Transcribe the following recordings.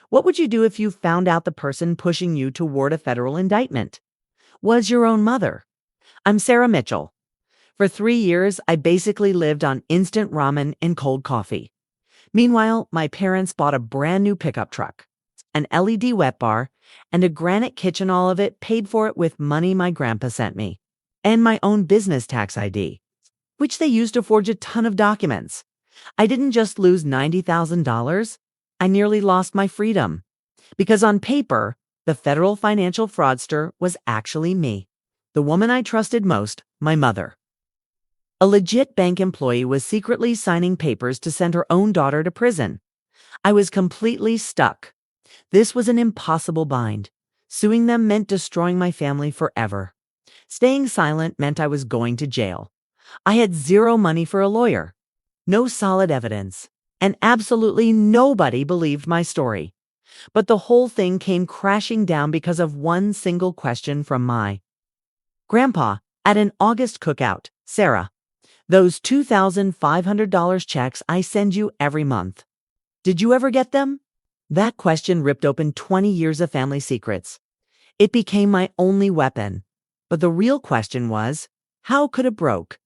What would you do if you found out the person pushing you toward a federal indictment was your own mother? I'm Sarah Mitchell. For 3 years, I basically lived on instant ramen and cold coffee. Meanwhile, my parents bought a brand new pickup truck, an LED wet bar, and a granite kitchen. All of it paid for it with money my grandpa sent me, and my own business tax ID, which they used to forge a ton of documents. I didn't just lose $90,000, I nearly lost my freedom. Because on paper, the federal financial fraudster was actually me, the woman I trusted most, my mother. A legit bank employee was secretly signing papers to send her own daughter to prison. I was completely stuck. This was an impossible bind. Suing them meant destroying my family forever. Staying silent meant I was going to jail. I had zero money for a lawyer, no solid evidence, and absolutely nobody believed my story. But the whole thing came crashing down because of one single question from my grandpa at an August cookout. Sarah, those $2,500 checks I send you every month, did you ever get them? That question ripped open 20 years of family secrets. It became my only weapon. But the real question was, how could a broke,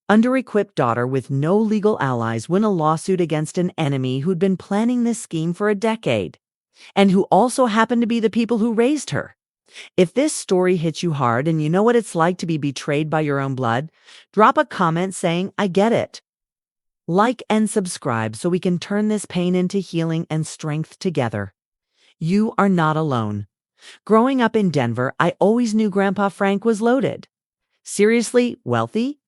under-equipped daughter with no legal allies win a lawsuit against an enemy who'd been planning this scheme for a decade, and who also happened to be the people who raised her? If this story hits you hard and you know what it's like to be betrayed by your own blood, drop a comment saying, I get it. Like and subscribe so we can turn this pain into healing and strength together. You are not alone. Growing up in Denver, I always knew Grandpa Frank was loaded. Seriously wealthy?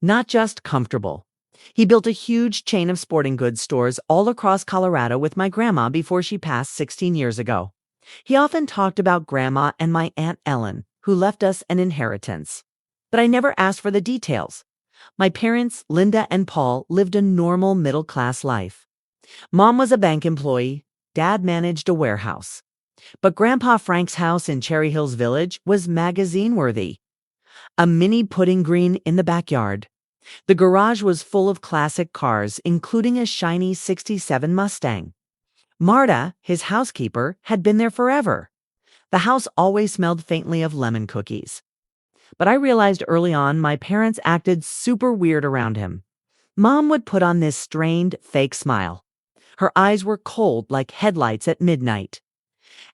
Not just comfortable. He built a huge chain of sporting goods stores all across Colorado with my grandma before she passed 16 years ago. He often talked about Grandma and my Aunt Ellen, who left us an inheritance. But I never asked for the details. My parents, Linda and Paul, lived a normal middle-class life. Mom was a bank employee. Dad managed a warehouse. But Grandpa Frank's house in Cherry Hills Village was magazine-worthy. A mini pudding green in the backyard. The garage was full of classic cars, including a shiny '67 Mustang. Marta, his housekeeper, had been there forever. The house always smelled faintly of lemon cookies. But I realized early on my parents acted super weird around him. Mom would put on this strained, fake smile. Her eyes were cold like headlights at midnight.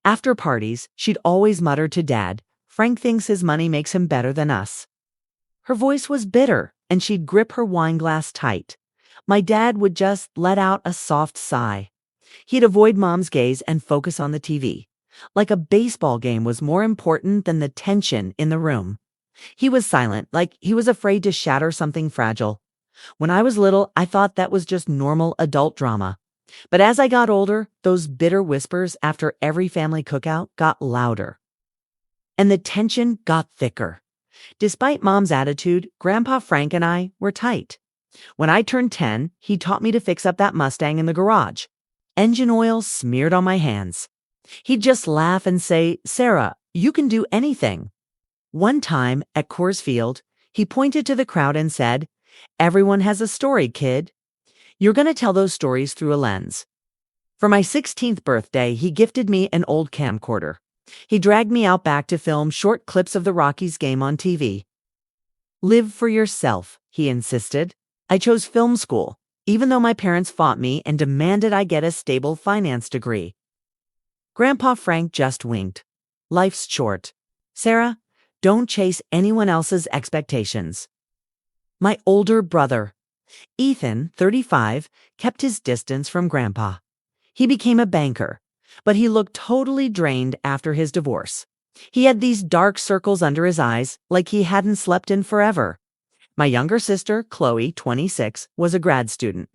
After parties, she'd always mutter to Dad, Frank thinks his money makes him better than us. Her voice was bitter, and she'd grip her wine glass tight. My dad would just let out a soft sigh. He'd avoid Mom's gaze and focus on the TV, like a baseball game was more important than the tension in the room. He was silent, like he was afraid to shatter something fragile. When I was little, I thought that was just normal adult drama. But as I got older, those bitter whispers after every family cookout got louder. And the tension got thicker. Despite Mom's attitude, Grandpa Frank and I were tight. When I turned 10, he taught me to fix up that Mustang in the garage. Engine oil smeared on my hands. He'd just laugh and say, Sarah, you can do anything. One time, at Coors Field, he pointed to the crowd and said, everyone has a story, kid. You're going to tell those stories through a lens. For my 16th birthday, he gifted me an old camcorder. He dragged me out back to film short clips of the Rockies game on TV. Live for yourself, he insisted. I chose film school, even though my parents fought me and demanded I get a stable finance degree. Grandpa Frank just winked. Life's short. Sarah, don't chase anyone else's expectations. My older brother, Ethan, 35, kept his distance from Grandpa. He became a banker, but he looked totally drained after his divorce. He had these dark circles under his eyes, like he hadn't slept in forever. My younger sister, Chloe, 26, was a grad student.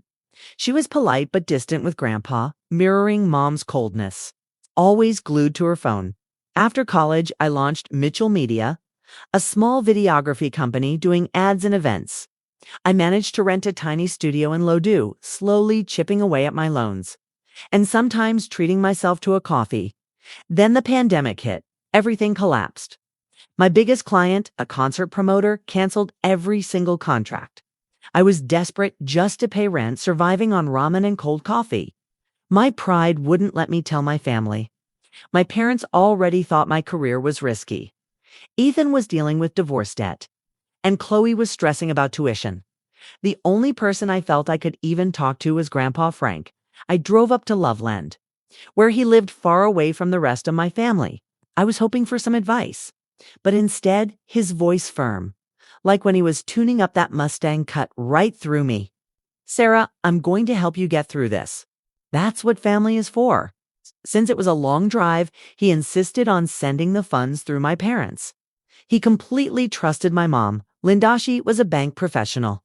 She was polite but distant with Grandpa, mirroring Mom's coldness, always glued to her phone. After college, I launched Mitchell Media, a small videography company doing ads and events. I managed to rent a tiny studio in Loudoun, slowly chipping away at my loans, and sometimes treating myself to a coffee. Then the pandemic hit. Everything collapsed. My biggest client, a concert promoter, canceled every single contract. I was desperate just to pay rent, surviving on ramen and cold coffee. My pride wouldn't let me tell my family. My parents already thought my career was risky. Ethan was dealing with divorce debt, and Chloe was stressing about tuition. The only person I felt I could even talk to was Grandpa Frank. I drove up to Loveland, where he lived far away from the rest of my family. I was hoping for some advice, but instead, his voice firm, like when he was tuning up that Mustang, cut right through me. Sarah, I'm going to help you get through this. That's what family is for. Since it was a long drive, he insisted on sending the funds through my parents. He completely trusted my mom. Lindashi was a bank professional.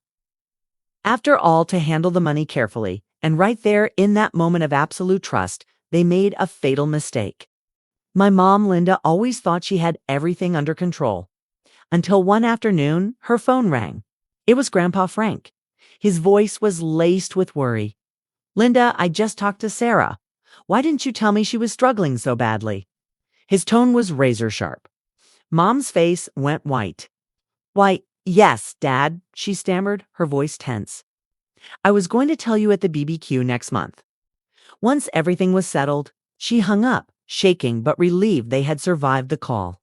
After all, to handle the money carefully, and right there in that moment of absolute trust, they made a fatal mistake. My mom, Linda, always thought she had everything under control. Until one afternoon, her phone rang. It was Grandpa Frank. His voice was laced with worry. Linda, I just talked to Sarah. Why didn't you tell me she was struggling so badly? His tone was razor sharp. Mom's face went white. Why, yes, Dad, she stammered, her voice tense. I was going to tell you at the BBQ next month. Once everything was settled, she hung up, shaking but relieved they had survived the call.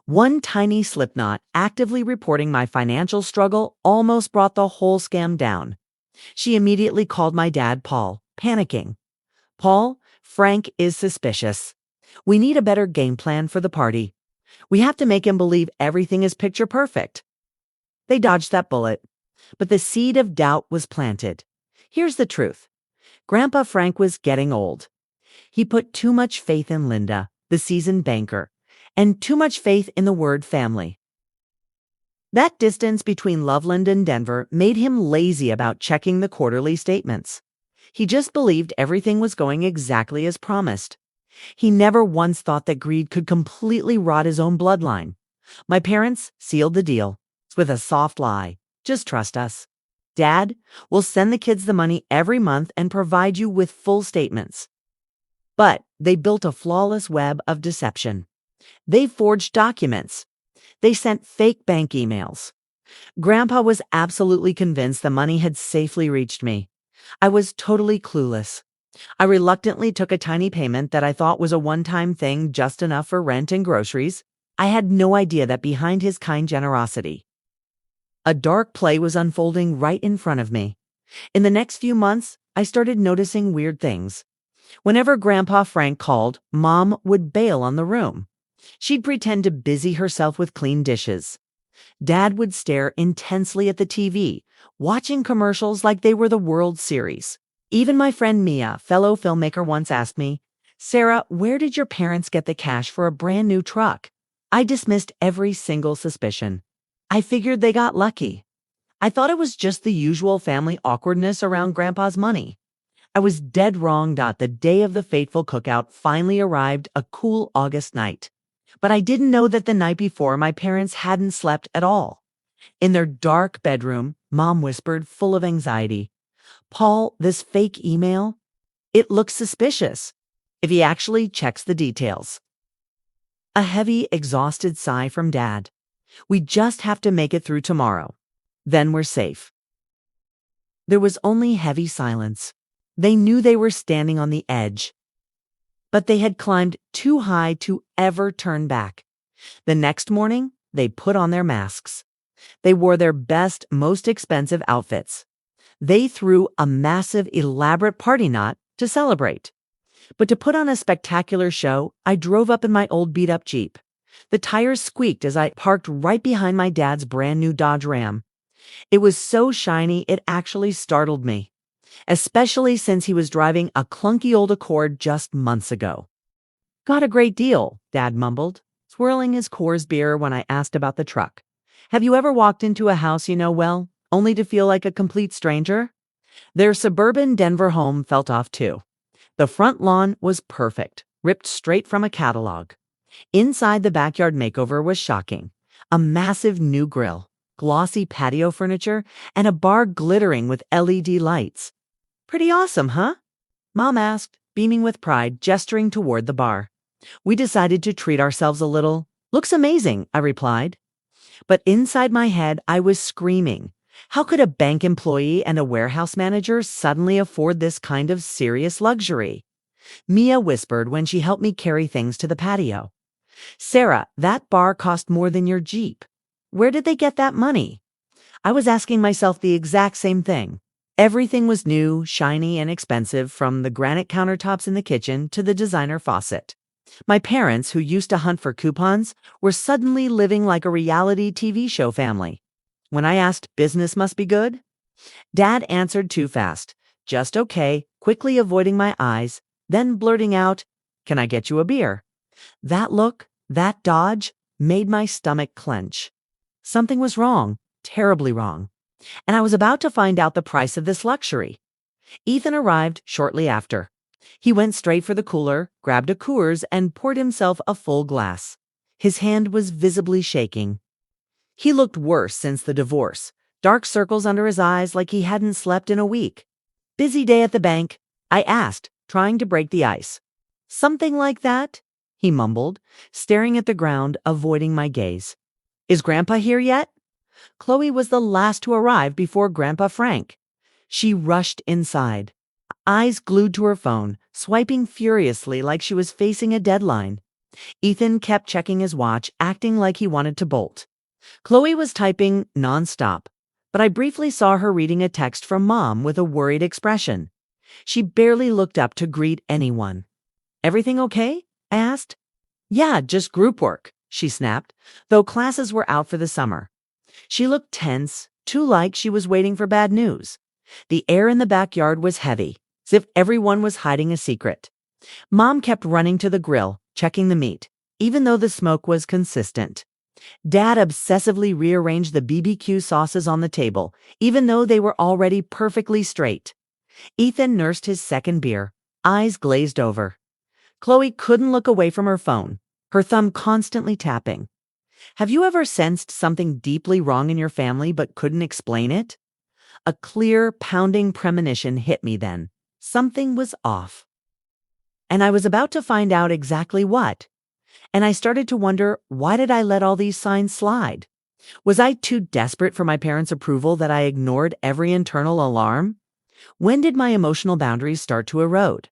One tiny slipknot actively reporting my financial struggle almost brought the whole scam down. She immediately called my dad, Paul, panicking. Paul, Frank is suspicious. We need a better game plan for the party. We have to make him believe everything is picture perfect. They dodged that bullet, but the seed of doubt was planted. Here's the truth. Grandpa Frank was getting old. He put too much faith in Linda, the seasoned banker, and too much faith in the word family. That distance between Loveland and Denver made him lazy about checking the quarterly statements. He just believed everything was going exactly as promised. He never once thought that greed could completely rot his own bloodline. My parents sealed the deal with a soft lie. Just trust us. Dad, we'll send the kids the money every month and provide you with full statements. But they built a flawless web of deception. They forged documents. They sent fake bank emails. Grandpa was absolutely convinced the money had safely reached me. I was totally clueless. I reluctantly took a tiny payment that I thought was a one-time thing, just enough for rent and groceries. I had no idea that behind his kind generosity, a dark play was unfolding right in front of me. In the next few months, I started noticing weird things. Whenever Grandpa Frank called, Mom would bail on the room. She'd pretend to busy herself with clean dishes. Dad would stare intensely at the TV, watching commercials like they were the World Series. Even my friend Mia, fellow filmmaker, once asked me, Sarah, where did your parents get the cash for a brand new truck? I dismissed every single suspicion. I figured they got lucky. I thought it was just the usual family awkwardness around Grandpa's money. I was dead wrong. The day of the fateful cookout finally arrived, a cool August night. But I didn't know that the night before my parents hadn't slept at all. In their dark bedroom, Mom whispered, full of anxiety, Paul, this fake email, it looks suspicious if he actually checks the details. A heavy, exhausted sigh from Dad. We just have to make it through tomorrow. Then we're safe. There was only heavy silence. They knew they were standing on the edge, but they had climbed too high to ever turn back. The next morning, they put on their masks. They wore their best, most expensive outfits. They threw a massive, elaborate party knot to celebrate. But to put on a spectacular show, I drove up in my old beat-up Jeep. The tires squeaked as I parked right behind my dad's brand new Dodge Ram. It was so shiny it actually startled me, especially since he was driving a clunky old Accord just months ago. Got a great deal, Dad mumbled, swirling his Coors beer when I asked about the truck. Have you ever walked into a house you know well, only to feel like a complete stranger? Their suburban Denver home felt off too. The front lawn was perfect, ripped straight from a catalog. Inside, the backyard makeover was shocking. A massive new grill, glossy patio furniture, and a bar glittering with LED lights. Pretty awesome, huh? Mom asked, beaming with pride, gesturing toward the bar. We decided to treat ourselves a little. Looks amazing, I replied. But inside my head, I was screaming. How could a bank employee and a warehouse manager suddenly afford this kind of serious luxury? Mia whispered when she helped me carry things to the patio. Sarah, that bar cost more than your Jeep. Where did they get that money? I was asking myself the exact same thing. Everything was new, shiny, and expensive, from the granite countertops in the kitchen to the designer faucet. My parents, who used to hunt for coupons, were suddenly living like a reality TV show family. When I asked, "Business must be good?" Dad answered too fast. "Just okay," quickly avoiding my eyes, then blurting out, "Can I get you a beer?" That look, that dodge, made my stomach clench. Something was wrong, terribly wrong, and I was about to find out the price of this luxury. Ethan arrived shortly after. He went straight for the cooler, grabbed a Coors, and poured himself a full glass. His hand was visibly shaking. He looked worse since the divorce, dark circles under his eyes like he hadn't slept in a week. "Busy day at the bank?" I asked, trying to break the ice. "Something like that," he mumbled, staring at the ground, avoiding my gaze. "Is Grandpa here yet?" Chloe was the last to arrive before Grandpa Frank. She rushed inside, eyes glued to her phone, swiping furiously like she was facing a deadline. Ethan kept checking his watch, acting like he wanted to bolt. Chloe was typing nonstop, but I briefly saw her reading a text from Mom with a worried expression. She barely looked up to greet anyone. "Everything okay?" I asked. "Yeah, just group work," she snapped, though classes were out for the summer. She looked tense, too like she was waiting for bad news. The air in the backyard was heavy, as if everyone was hiding a secret. Mom kept running to the grill, checking the meat, even though the smoke was consistent. Dad obsessively rearranged the BBQ sauces on the table, even though they were already perfectly straight. Ethan nursed his second beer, eyes glazed over. Chloe couldn't look away from her phone, her thumb constantly tapping. Have you ever sensed something deeply wrong in your family but couldn't explain it? A clear, pounding premonition hit me then. Something was off. And I was about to find out exactly what. And I started to wonder, why did I let all these signs slide? Was I too desperate for my parents' approval that I ignored every internal alarm? When did my emotional boundaries start to erode?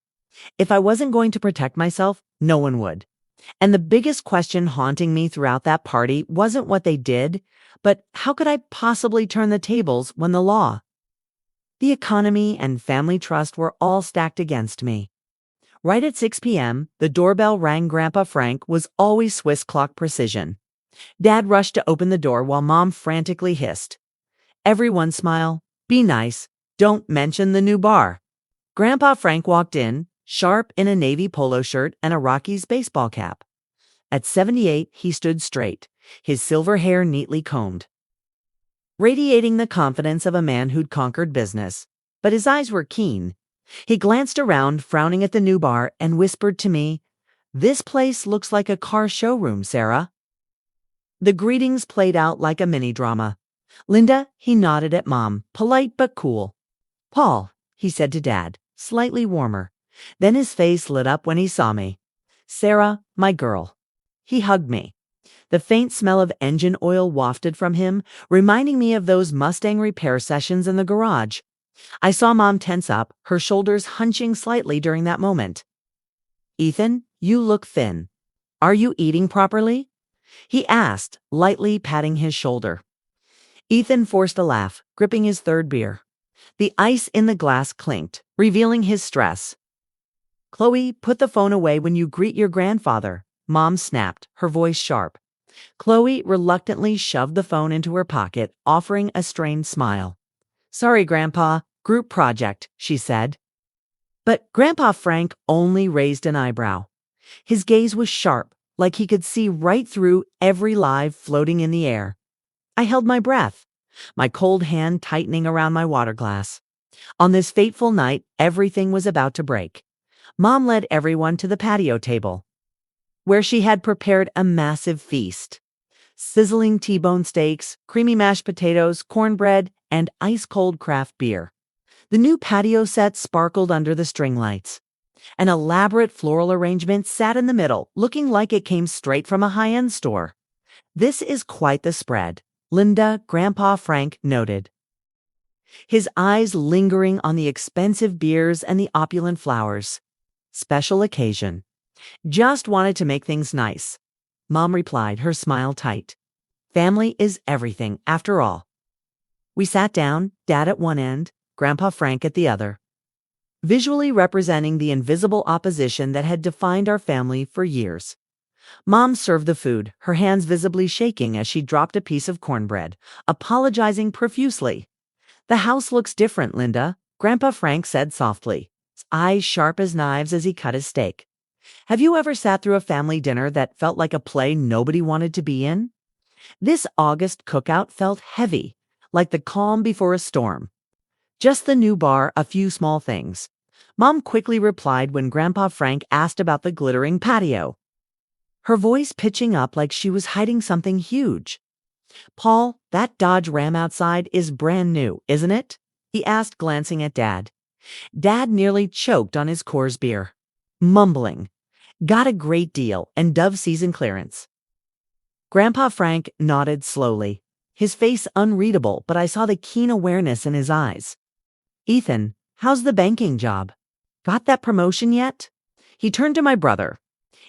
If I wasn't going to protect myself, no one would. And the biggest question haunting me throughout that party wasn't what they did, but how could I possibly turn the tables when the law, the economy, and family trust were all stacked against me? Right at 6 p.m., the doorbell rang. Grandpa Frank was always Swiss clock precision. Dad rushed to open the door while Mom frantically hissed, "Everyone smile. Be nice. Don't mention the new bar." Grandpa Frank walked in, sharp in a navy polo shirt and a Rockies baseball cap. At 78, he stood straight, his silver hair neatly combed, radiating the confidence of a man who'd conquered business. But his eyes were keen. He glanced around, frowning at the new bar, and whispered to me, "This place looks like a car showroom, Sarah." The greetings played out like a mini-drama. "Linda," he nodded at Mom, polite but cool. "Paul," he said to Dad, slightly warmer. Then his face lit up when he saw me. "Sarah, my girl." He hugged me. The faint smell of engine oil wafted from him, reminding me of those Mustang repair sessions in the garage. I saw Mom tense up, her shoulders hunching slightly during that moment. "Ethan, you look thin. Are you eating properly?" he asked, lightly patting his shoulder. Ethan forced a laugh, gripping his third beer. The ice in the glass clinked, revealing his stress. "Chloe, put the phone away when you greet your grandfather," Mom snapped, her voice sharp. Chloe reluctantly shoved the phone into her pocket, offering a strained smile. "Sorry, Grandpa, group project," she said. But Grandpa Frank only raised an eyebrow. His gaze was sharp, like he could see right through every lie floating in the air. I held my breath, my cold hand tightening around my water glass. On this fateful night, everything was about to break. Mom led everyone to the patio table, where she had prepared a massive feast. Sizzling T-bone steaks, creamy mashed potatoes, cornbread, and ice-cold craft beer. The new patio set sparkled under the string lights. An elaborate floral arrangement sat in the middle, looking like it came straight from a high-end store. "This is quite the spread," Linda, Grandpa Frank noted. his eyes lingering on the expensive beers and the opulent flowers. Special occasion. Just wanted to make things nice. Mom replied, her smile tight. Family is everything, after all. We sat down, Dad at one end, Grandpa Frank at the other, visually representing the invisible opposition that had defined our family for years. Mom served the food, her hands visibly shaking as she dropped a piece of cornbread, apologizing profusely. "The house looks different, Linda," Grandpa Frank said softly, his eyes sharp as knives as he cut his steak. "Have you ever sat through a family dinner that felt like a play nobody wanted to be in?" This August cookout felt heavy, like the calm before a storm. "Just the new bar, a few small things." Mom quickly replied when Grandpa Frank asked about the glittering patio, her voice pitching up like she was hiding something huge. "Paul, that Dodge Ram outside is brand new, isn't it?" he asked, glancing at Dad. Dad nearly choked on his Coors beer, mumbling, "Got a great deal and Dove season clearance." Grandpa Frank nodded slowly, his face unreadable, but I saw the keen awareness in his eyes. "Ethan, how's the banking job? Got that promotion yet?" He turned to my brother.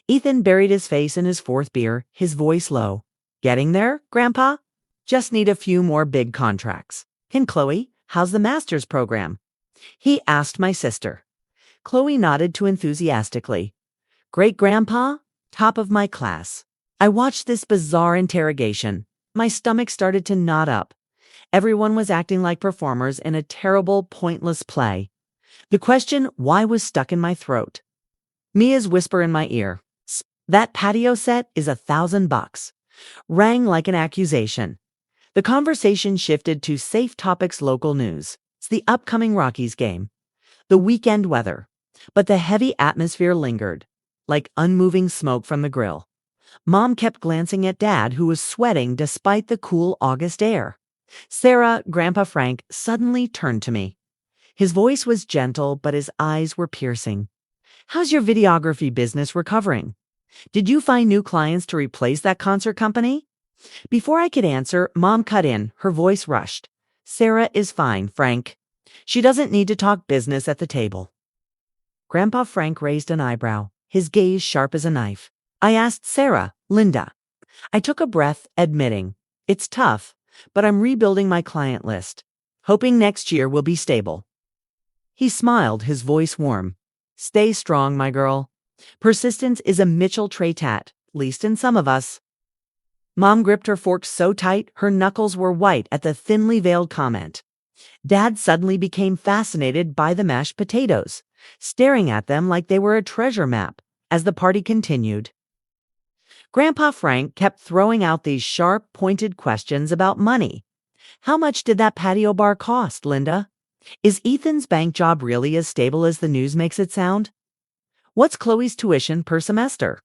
Ethan buried his face in his fourth beer, his voice low. "Getting there, Grandpa? Just need a few more big contracts." "And Chloe, how's the master's program?" he asked my sister. Chloe nodded too enthusiastically. "Great, Grandpa, top of my class." I watched this bizarre interrogation. My stomach started to knot up. Everyone was acting like performers in a terrible, pointless play. The question, why, was stuck in my throat. Mia's whisper in my ear, "That patio set is $1,000, rang like an accusation. The conversation shifted to safe topics, local news. It's the upcoming Rockies game, the weekend weather. But the heavy atmosphere lingered, like unmoving smoke from the grill. Mom kept glancing at Dad, who was sweating despite the cool August air. Sarah, Grandpa Frank, suddenly turned to me. His voice was gentle, but his eyes were piercing. "How's your videography business recovering? Did you find new clients to replace that concert company?" Before I could answer, Mom cut in, her voice rushed. "Sarah is fine, Frank. She doesn't need to talk business at the table." Grandpa Frank raised an eyebrow, his gaze sharp as a knife. I asked Sarah, "Linda." I took a breath, admitting, "It's tough, but I'm rebuilding my client list, hoping next year will be stable." He smiled, his voice warm. "Stay strong, my girl. Persistence is a Mitchell trait, at least in some of us." Mom gripped her fork so tight her knuckles were white at the thinly veiled comment. Dad suddenly became fascinated by the mashed potatoes, staring at them like they were a treasure map as the party continued. Grandpa Frank kept throwing out these sharp, pointed questions about money. "How much did that patio bar cost, Linda? Is Ethan's bank job really as stable as the news makes it sound? What's Chloe's tuition per semester?"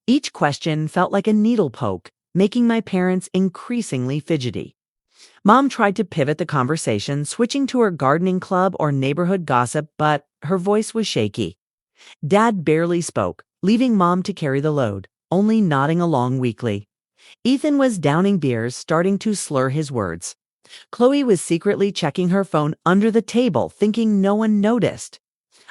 Each question felt like a needle poke, making my parents increasingly fidgety. Mom tried to pivot the conversation, switching to her gardening club or neighborhood gossip, but her voice was shaky. Dad barely spoke, leaving Mom to carry the load, only nodding along weakly. Ethan was downing beers, starting to slur his words. Chloe was secretly checking her phone under the table, thinking no one noticed.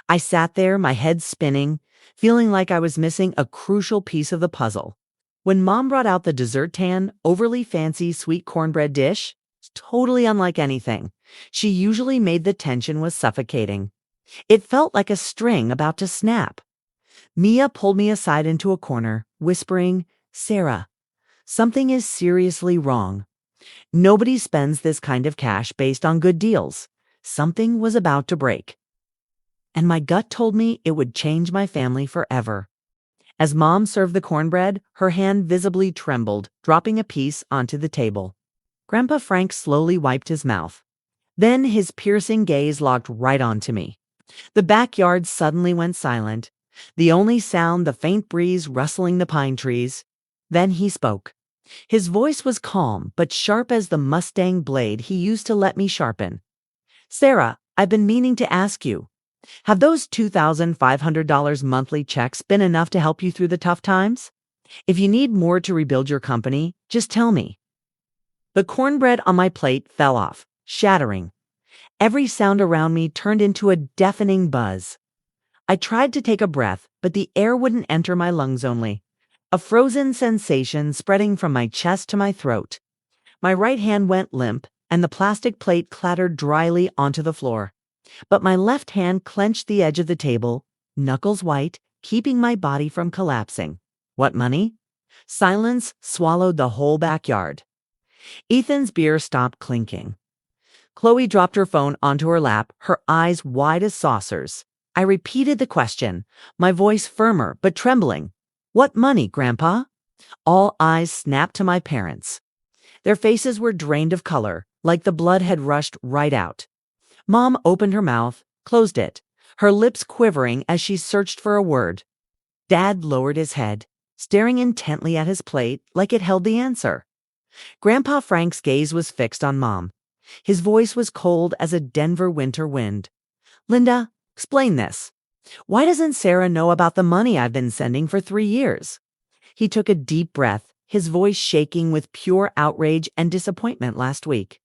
I sat there, my head spinning, feeling like I was missing a crucial piece of the puzzle. When Mom brought out the dessert tan, overly fancy sweet cornbread dish, totally unlike anything she usually made, the tension was suffocating. It felt like a string about to snap. Mia pulled me aside into a corner, whispering, "Sarah, something is seriously wrong. Nobody spends this kind of cash based on good deals. Something was about to break." And my gut told me it would change my family forever. As Mom served the cornbread, her hand visibly trembled, dropping a piece onto the table. Grandpa Frank slowly wiped his mouth. Then his piercing gaze locked right onto me. The backyard suddenly went silent, the only sound the faint breeze rustling the pine trees. Then he spoke. His voice was calm, but sharp as the Mustang blade he used to let me sharpen. "Sarah, I've been meaning to ask you, have those $2,500 monthly checks been enough to help you through the tough times? If you need more to rebuild your company, just tell me." The cornbread on my plate fell off, shattering. Every sound around me turned into a deafening buzz. I tried to take a breath, but the air wouldn't enter my lungs only. A frozen sensation spreading from my chest to my throat. My right hand went limp, and the plastic plate clattered dryly onto the floor. But my left hand clenched the edge of the table, knuckles white, keeping my body from collapsing. What money? Silence swallowed the whole backyard. Ethan's beer stopped clinking. Chloe dropped her phone onto her lap, her eyes wide as saucers. I repeated the question, my voice firmer but trembling. What money, Grandpa? All eyes snapped to my parents. Their faces were drained of color, like the blood had rushed right out. Mom opened her mouth, closed it, her lips quivering as she searched for a word. Dad lowered his head, staring intently at his plate like it held the answer. Grandpa Frank's gaze was fixed on Mom. His voice was cold as a Denver winter wind. Linda, explain this. Why doesn't Sarah know about the money I've been sending for 3 years? He took a deep breath, his voice shaking with pure outrage and disappointment last week.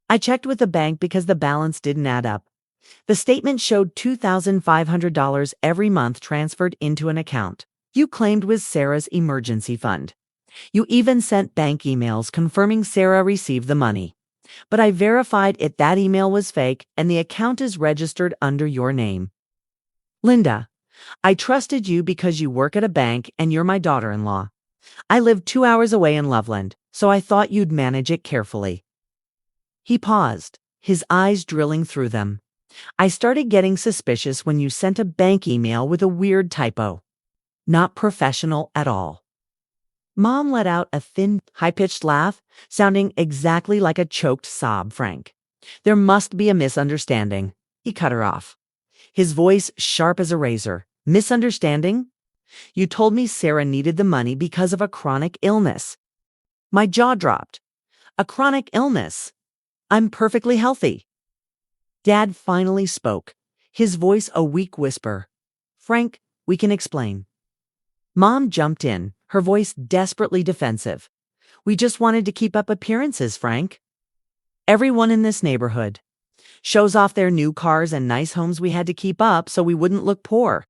I checked with the bank because the balance didn't add up. The statement showed $2,500 every month transferred into an account you claimed was Sarah's emergency fund. You even sent bank emails confirming Sarah received the money. But I verified that email was fake and the account is registered under your name. Linda, I trusted you because you work at a bank and you're my daughter-in-law. I live 2 hours away in Loveland, so I thought you'd manage it carefully. He paused, his eyes drilling through them. I started getting suspicious when you sent a bank email with a weird typo. Not professional at all. Mom let out a thin, high-pitched laugh, sounding exactly like a choked sob, Frank. There must be a misunderstanding. He cut her off. His voice sharp as a razor. Misunderstanding? You told me Sarah needed the money because of a chronic illness. My jaw dropped. A chronic illness? I'm perfectly healthy. Dad finally spoke, his voice a weak whisper. Frank, we can explain. Mom jumped in, her voice desperately defensive. We just wanted to keep up appearances, Frank. Everyone in this neighborhood shows off their new cars and nice homes. We had to keep up so we wouldn't look poor.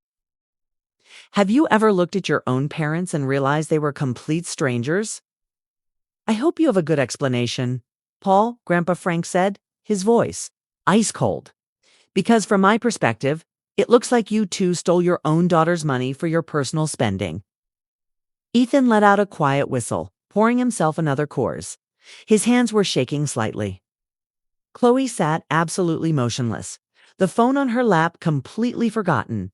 Have you ever looked at your own parents and realized they were complete strangers? I hope you have a good explanation, Paul, Grandpa Frank said, his voice ice cold. Because from my perspective, it looks like you two stole your own daughter's money for your personal spending. Ethan let out a quiet whistle, pouring himself another Coors. His hands were shaking slightly. Chloe sat absolutely motionless, the phone on her lap completely forgotten.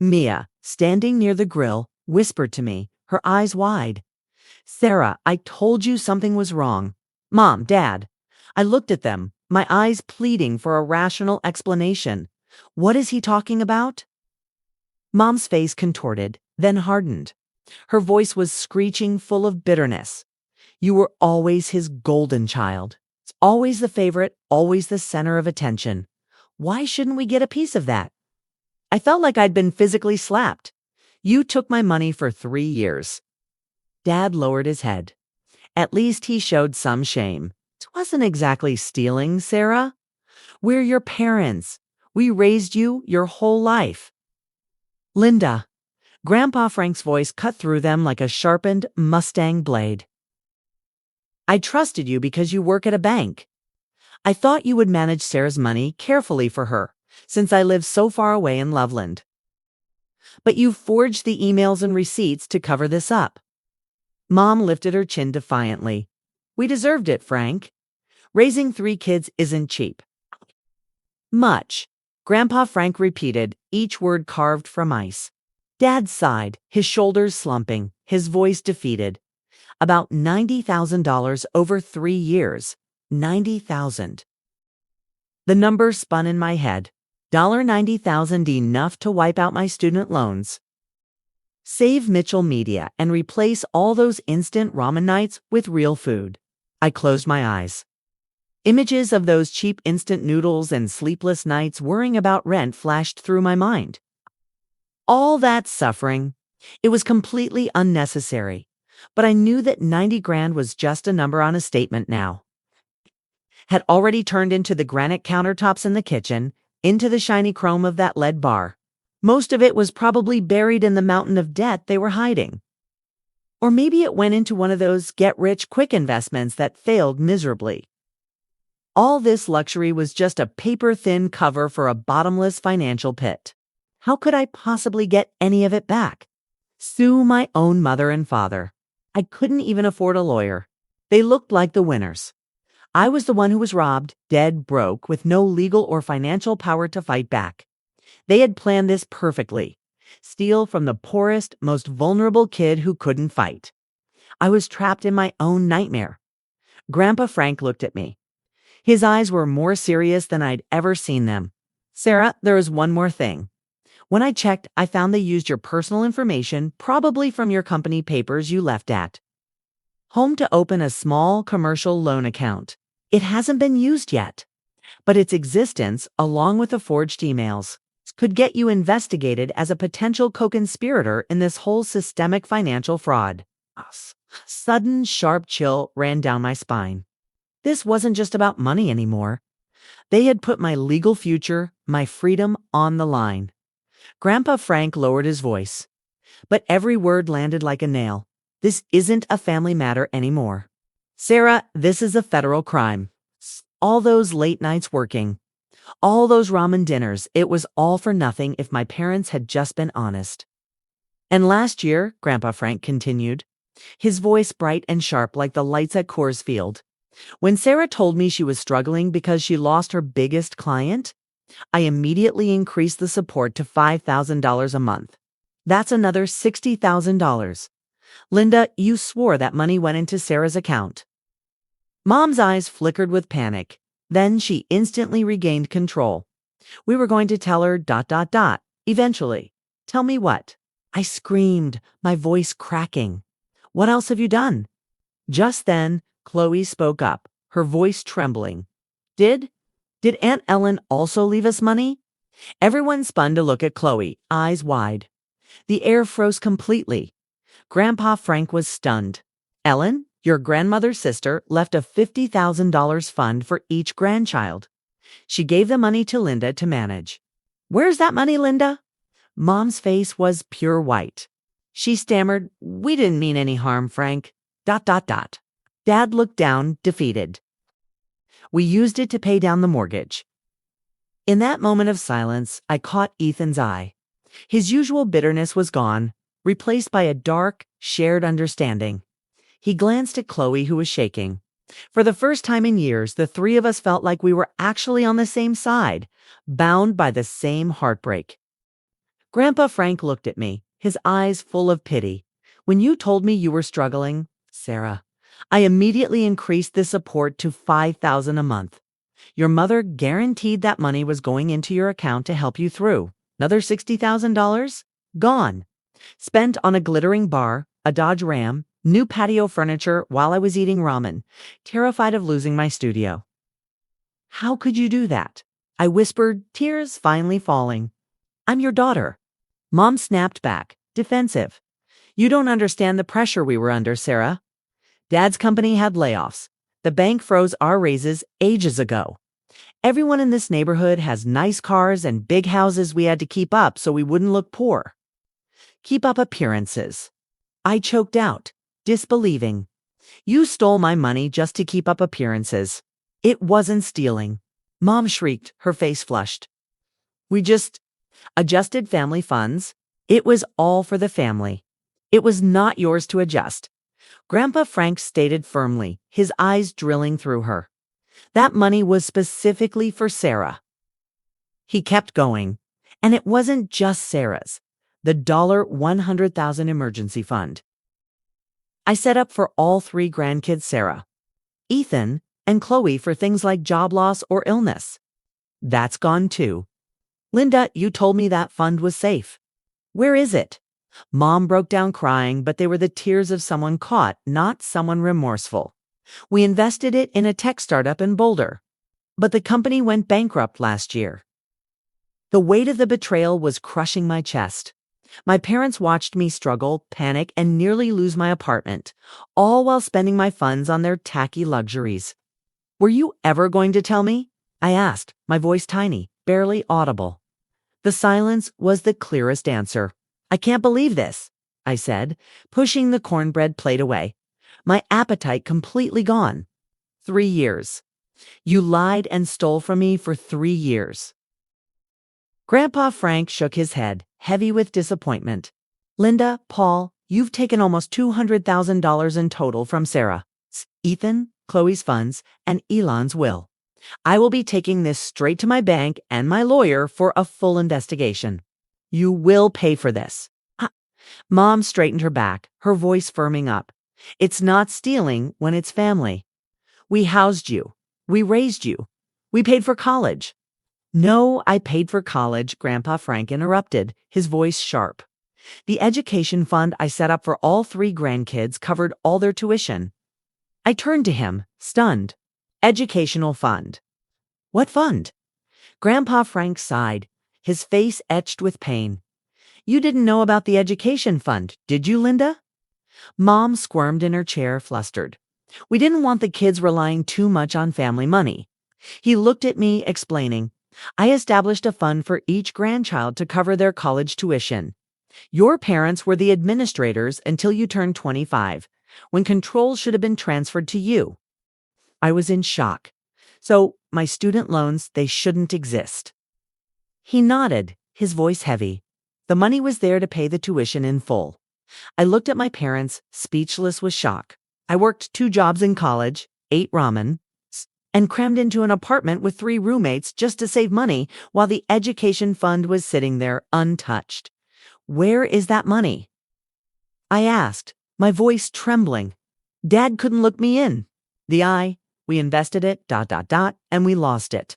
Mia, standing near the grill, whispered to me, her eyes wide. Sarah, I told you something was wrong. Mom, Dad. I looked at them, my eyes pleading for a rational explanation. What is he talking about? Mom's face contorted, then hardened. Her voice was screeching, full of bitterness. You were always his golden child. Always the favorite, always the center of attention. Why shouldn't we get a piece of that? I felt like I'd been physically slapped. You took my money for 3 years. Dad lowered his head. At least he showed some shame. It wasn't exactly stealing, Sarah. We're your parents. We raised you your whole life. Linda. Grandpa Frank's voice cut through them like a sharpened Mustang blade. I trusted you because you work at a bank. I thought you would manage Sarah's money carefully for her, since I live so far away in Loveland. But you forged the emails and receipts to cover this up. Mom lifted her chin defiantly. We deserved it, Frank. Raising 3 kids isn't cheap. Much. Grandpa Frank repeated, each word carved from ice. Dad sighed, his shoulders slumping, his voice defeated. About $90,000 over 3 years. 90,000. The number spun in my head. $90,000 enough to wipe out my student loans. Save Mitchell Media and replace all those instant ramen nights with real food. I closed my eyes. Images of those cheap instant noodles and sleepless nights worrying about rent flashed through my mind. All that suffering. It was completely unnecessary, but I knew that 90 grand was just a number on a statement now. had already turned into the granite countertops in the kitchen, into the shiny chrome of that lead bar. Most of it was probably buried in the mountain of debt they were hiding. Or maybe it went into one of those get-rich-quick investments that failed miserably. All this luxury was just a paper-thin cover for a bottomless financial pit. How could I possibly get any of it back? Sue my own mother and father. I couldn't even afford a lawyer. They looked like the winners. I was the one who was robbed, dead broke, with no legal or financial power to fight back. They had planned this perfectly. Steal from the poorest, most vulnerable kid who couldn't fight. I was trapped in my own nightmare. Grandpa Frank looked at me. His eyes were more serious than I'd ever seen them. Sarah, there is one more thing. When I checked, I found they used your personal information, probably from your company papers you left at home, to open a small commercial loan account. It hasn't been used yet, but its existence, along with the forged emails, could get you investigated as a potential co-conspirator in this whole systemic financial fraud. A sudden, sharp chill ran down my spine. This wasn't just about money anymore. They had put my legal future, my freedom, on the line. Grandpa Frank lowered his voice, but every word landed like a nail. This isn't a family matter anymore. Sarah, this is a federal crime. All those late nights working, all those ramen dinners, it was all for nothing if my parents had just been honest. And last year, Grandpa Frank continued, his voice bright and sharp like the lights at Coors Field, when Sarah told me she was struggling because she lost her biggest client, I immediately increased the support to $5,000 a month. That's another $60,000. Linda, you swore that money went into Sarah's account. Mom's eyes flickered with panic. Then she instantly regained control. We were going to tell her ... eventually. Tell me what? I screamed, my voice cracking. What else have you done? Just then, Chloe spoke up, her voice trembling. Did Aunt Ellen also leave us money? Everyone spun to look at Chloe, eyes wide. The air froze completely. Grandpa Frank was stunned. Ellen, your grandmother's sister, left a $50,000 fund for each grandchild. She gave the money to Linda to manage. Where's that money, Linda? Mom's face was pure white. She stammered, we didn't mean any harm, Frank. ... Dad looked down, defeated. We used it to pay down the mortgage. In that moment of silence, I caught Ethan's eye. His usual bitterness was gone, replaced by a dark, shared understanding. He glanced at Chloe, who was shaking. For the first time in years, the three of us felt like we were actually on the same side, bound by the same heartbreak. Grandpa Frank looked at me, his eyes full of pity. When you told me you were struggling, Sarah, I immediately increased the support to $5,000 a month. Your mother guaranteed that money was going into your account to help you through. Another $60,000? Gone. Spent on a glittering bar, a Dodge Ram, new patio furniture while I was eating ramen, terrified of losing my studio. How could you do that? I whispered, tears finally falling. I'm your daughter. Mom snapped back, defensive. You don't understand the pressure we were under, Sarah. Dad's company had layoffs. The bank froze our raises ages ago. Everyone in this neighborhood has nice cars and big houses we had to keep up so we wouldn't look poor. Keep up appearances. I choked out, disbelieving. You stole my money just to keep up appearances. It wasn't stealing. Mom shrieked, her face flushed. We just adjusted family funds. It was all for the family. It was not yours to adjust. Grandpa Frank stated firmly, his eyes drilling through her. That money was specifically for Sarah. He kept going, and it wasn't just Sarah's. The $100,000 emergency fund. I set up for all three grandkids, Sarah, Ethan, and Chloe, for things like job loss or illness. That's gone too. Linda, you told me that fund was safe. Where is it? Mom broke down crying, but they were the tears of someone caught, not someone remorseful. We invested it in a tech startup in Boulder, but the company went bankrupt last year. The weight of the betrayal was crushing my chest. My parents watched me struggle, panic, and nearly lose my apartment, all while spending my funds on their tacky luxuries. Were you ever going to tell me? I asked, my voice tiny, barely audible. The silence was the clearest answer. I can't believe this, I said, pushing the cornbread plate away. My appetite completely gone. 3 years. You lied and stole from me for 3 years. Grandpa Frank shook his head, heavy with disappointment. Linda, Paul, you've taken almost $200,000 in total from Sarah, Ethan, Chloe's funds, and Elon's will. I will be taking this straight to my bank and my lawyer for a full investigation. You will pay for this. Mom straightened her back, her voice firming up. It's not stealing when it's family. We housed you. We raised you. We paid for college. No, I paid for college, Grandpa Frank interrupted, his voice sharp. The education fund I set up for all 3 grandkids covered all their tuition. I turned to him, stunned. Educational fund. What fund? Grandpa Frank sighed, his face etched with pain. You didn't know about the education fund, did you, Linda? Mom squirmed in her chair, flustered. We didn't want the kids relying too much on family money. He looked at me, explaining. I established a fund for each grandchild to cover their college tuition. Your parents were the administrators until you turned 25, when control should have been transferred to you. I was in shock. So, my student loans, they shouldn't exist. He nodded, his voice heavy. The money was there to pay the tuition in full. I looked at my parents, speechless with shock. I worked 2 jobs in college, ate ramen, and crammed into an apartment with 3 roommates just to save money while the education fund was sitting there untouched. Where is that money? I asked, my voice trembling. Dad couldn't look me in. We invested it, and we lost it.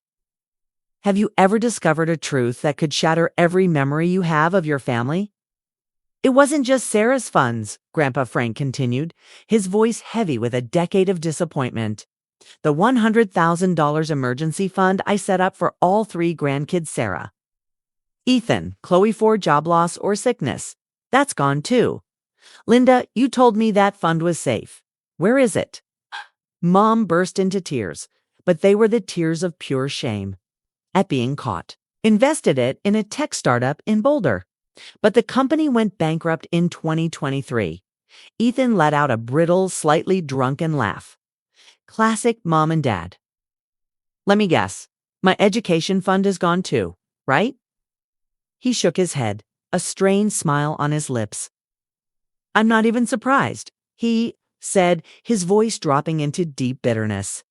Have you ever discovered a truth that could shatter every memory you have of your family? It wasn't just Sarah's funds, Grandpa Frank continued, his voice heavy with a decade of disappointment. The $100,000 emergency fund I set up for all 3 grandkids Sarah. Ethan, Chloe for job loss or sickness. That's gone too. Linda, you told me that fund was safe. Where is it? Mom burst into tears, but they were the tears of pure shame. At being caught. Invested it in a tech startup in Boulder. But the company went bankrupt in 2023. Ethan let out a brittle, slightly drunken laugh. Classic mom and dad. Let me guess. My education fund is gone too, right? He shook his head, a strained smile on his lips. I'm not even surprised, he said, his voice dropping into deep bitterness.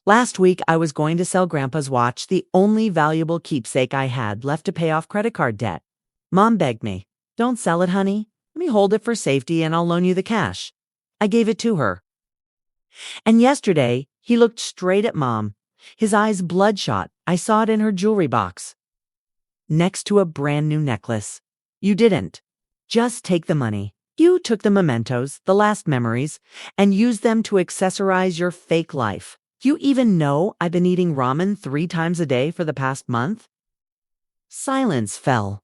Last week, I was going to sell Grandpa's watch, the only valuable keepsake I had left to pay off credit card debt. Mom begged me, don't sell it, honey. Let me hold it for safety and I'll loan you the cash. I gave it to her. And yesterday, he looked straight at Mom, his eyes bloodshot. I saw it in her jewelry box. Next to a brand new necklace. You didn't. Just take the money. You took the mementos, the last memories, and used them to accessorize your fake life. Do you even know I've been eating ramen 3 times a day for the past month? Silence fell.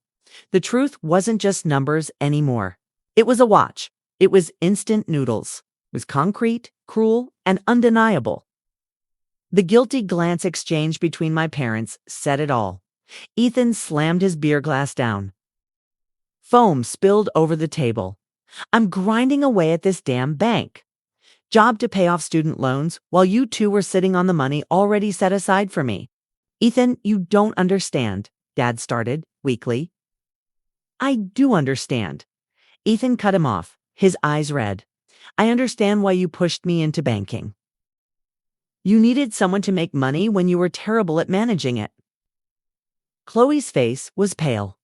The truth wasn't just numbers anymore. It was a watch. It was instant noodles. It was concrete, cruel, and undeniable. The guilty glance exchanged between my parents said it all. Ethan slammed his beer glass down. Foam spilled over the table. I'm grinding away at this damn bank. Job to pay off student loans while you 2 were sitting on the money already set aside for me. Ethan, you don't understand, Dad started, weakly. I do understand. Ethan cut him off, his eyes red. I understand why you pushed me into banking. You needed someone to make money when you were terrible at managing it. Chloe's face was pale.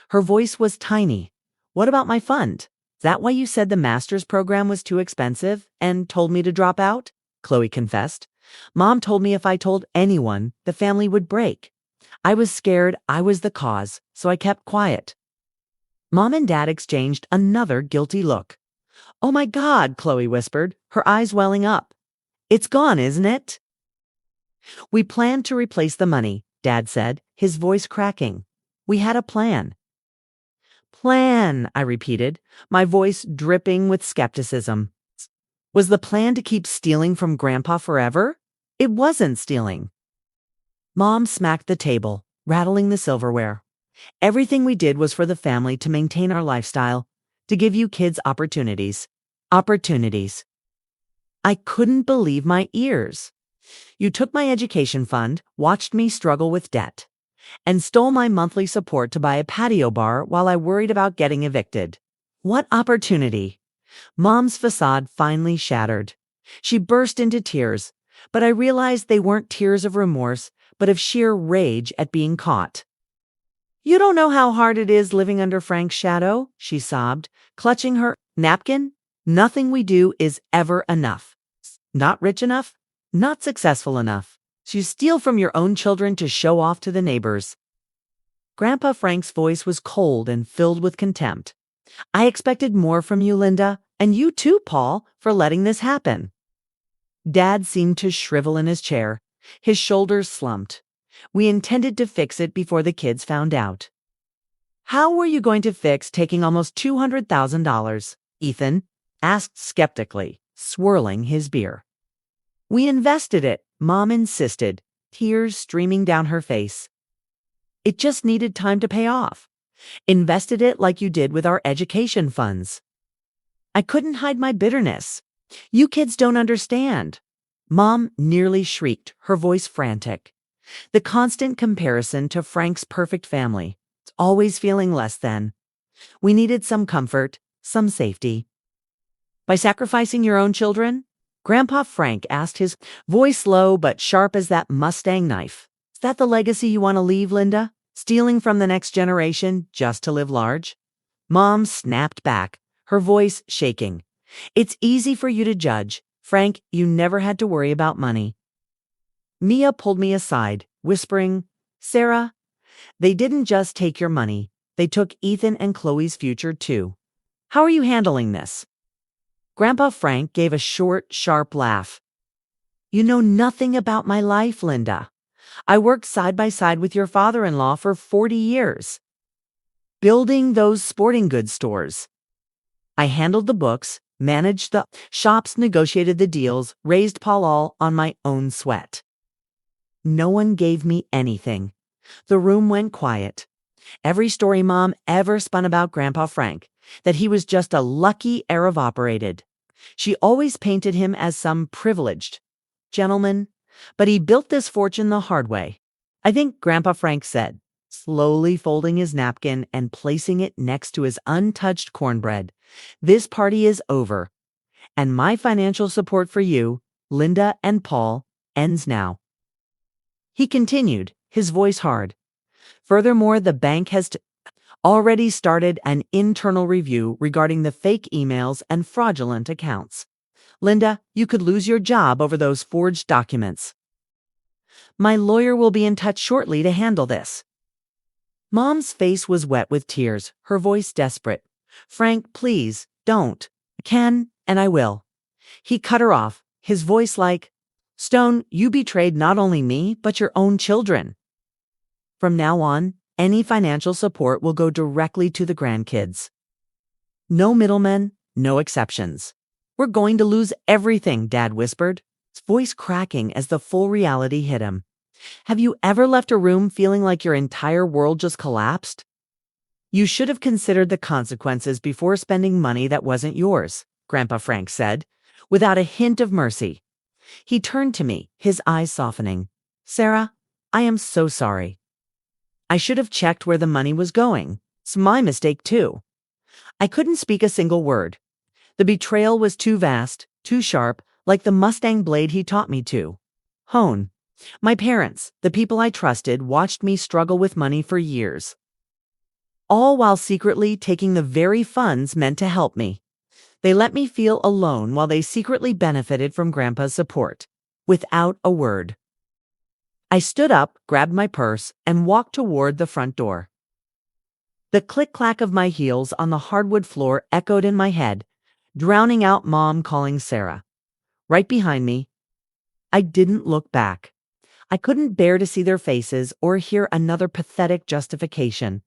Her voice was tiny. What about my fund? Is that why you said the master's program was too expensive and told me to drop out? Chloe confessed. Mom told me if I told anyone, the family would break. I was scared I was the cause, so I kept quiet. Mom and Dad exchanged another guilty look. Oh my God, Chloe whispered, her eyes welling up. It's gone, isn't it? We planned to replace the money, Dad said, his voice cracking. We had a plan. Plan, I repeated, my voice dripping with skepticism. Was the plan to keep stealing from Grandpa forever? It wasn't stealing. Mom smacked the table, rattling the silverware. Everything we did was for the family to maintain our lifestyle, to give you kids opportunities. Opportunities. I couldn't believe my ears. You took my education fund, watched me struggle with debt, and stole my monthly support to buy a patio bar while I worried about getting evicted. What opportunity? Mom's facade finally shattered. She burst into tears, but I realized they weren't tears of remorse, but of sheer rage at being caught. You don't know how hard it is living under Frank's shadow, she sobbed, clutching her napkin. Nothing we do is ever enough. Not rich enough, not successful enough. You steal from your own children to show off to the neighbors. Grandpa Frank's voice was cold and filled with contempt. I expected more from you, Linda, and you too, Paul, for letting this happen. Dad seemed to shrivel in his chair. His shoulders slumped. We intended to fix it before the kids found out. How were you going to fix taking almost $200,000? Ethan asked skeptically, swirling his beer. We invested it, Mom insisted, tears streaming down her face. It just needed time to pay off. Invested it like you did with our education funds. I couldn't hide my bitterness. You kids don't understand. Mom nearly shrieked, her voice frantic. The constant comparison to Frank's perfect family, always feeling less than. We needed some comfort, some safety. By sacrificing your own children? Grandpa Frank asked, his voice low but sharp as that Mustang knife. Is that the legacy you want to leave, Linda? Stealing from the next generation just to live large? Mom snapped back, her voice shaking. It's easy for you to judge. Frank, you never had to worry about money. Mia pulled me aside, whispering, Sarah, they didn't just take your money. They took Ethan and Chloe's future too. How are you handling this? Grandpa Frank gave a short, sharp laugh. You know nothing about my life, Linda. I worked side by side with your father-in-law for 40 years. Building those sporting goods stores. I handled the books, managed the shops, negotiated the deals, raised Paul all on my own sweat. No one gave me anything. The room went quiet. Every story Mom ever spun about Grandpa Frank, that he was just a lucky Arab operated. She always painted him as some privileged gentleman, but he built this fortune the hard way. I think Grandpa Frank said, slowly folding his napkin and placing it next to his untouched cornbread, this party is over, and my financial support for you, Linda and Paul, ends now. He continued, his voice hard. Furthermore, the bank has already started an internal review regarding the fake emails and fraudulent accounts. Linda, you could lose your job over those forged documents. My lawyer will be in touch shortly to handle this. Mom's face was wet with tears, her voice desperate. Frank, please, don't. I can, and I will. He cut her off, his voice like, Stone, you betrayed not only me, but your own children. From now on, any financial support will go directly to the grandkids. No middlemen, no exceptions. We're going to lose everything, Dad whispered, his voice cracking as the full reality hit him. Have you ever left a room feeling like your entire world just collapsed? You should have considered the consequences before spending money that wasn't yours, Grandpa Frank said, without a hint of mercy. He turned to me, his eyes softening. Sarah, I am so sorry. I should have checked where the money was going. It's my mistake, too. I couldn't speak a single word. The betrayal was too vast, too sharp, like the Mustang blade he taught me to hone. My parents, the people I trusted, watched me struggle with money for years. All while secretly taking the very funds meant to help me. They let me feel alone while they secretly benefited from Grandpa's support, without a word. I stood up, grabbed my purse, and walked toward the front door. The click-clack of my heels on the hardwood floor echoed in my head, drowning out Mom calling Sarah. Right behind me, I didn't look back. I couldn't bear to see their faces or hear another pathetic justification.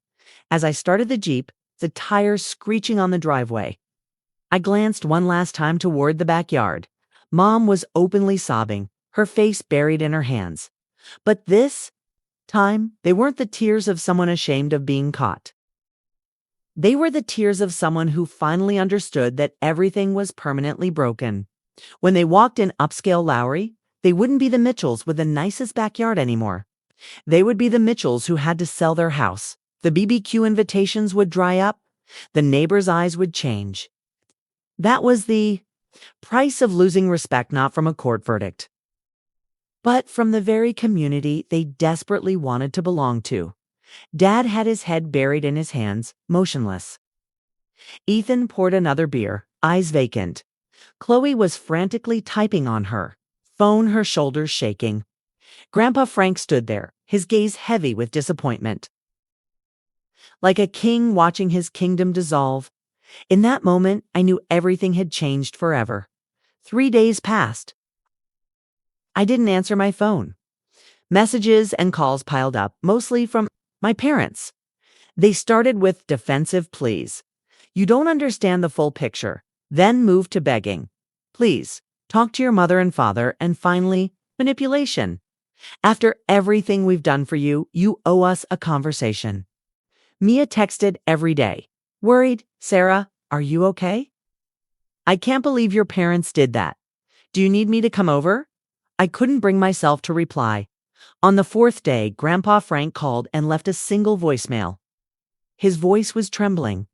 As I started the Jeep, the tires screeching on the driveway. I glanced one last time toward the backyard. Mom was openly sobbing, her face buried in her hands. But this time, they weren't the tears of someone ashamed of being caught. They were the tears of someone who finally understood that everything was permanently broken. When they walked in upscale Lowry, they wouldn't be the Mitchells with the nicest backyard anymore. They would be the Mitchells who had to sell their house. The BBQ invitations would dry up. The neighbors' eyes would change. That was the price of losing respect, not from a court verdict, but from the very community they desperately wanted to belong to. Dad had his head buried in his hands, motionless. Ethan poured another beer, eyes vacant. Chloe was frantically typing on her phone, her shoulders shaking. Grandpa Frank stood there, his gaze heavy with disappointment. Like a king watching his kingdom dissolve. In that moment, I knew everything had changed forever. 3 days passed. I didn't answer my phone. Messages and calls piled up, mostly from my parents. They started with defensive pleas. You don't understand the full picture. Then moved to begging. Please, talk to your mother and father, and finally, manipulation. After everything we've done for you, you owe us a conversation. Mia texted every day. Worried, Sarah, are you okay? I can't believe your parents did that. Do you need me to come over? I couldn't bring myself to reply. On the 4th day, Grandpa Frank called and left a single voicemail. His voice was trembling.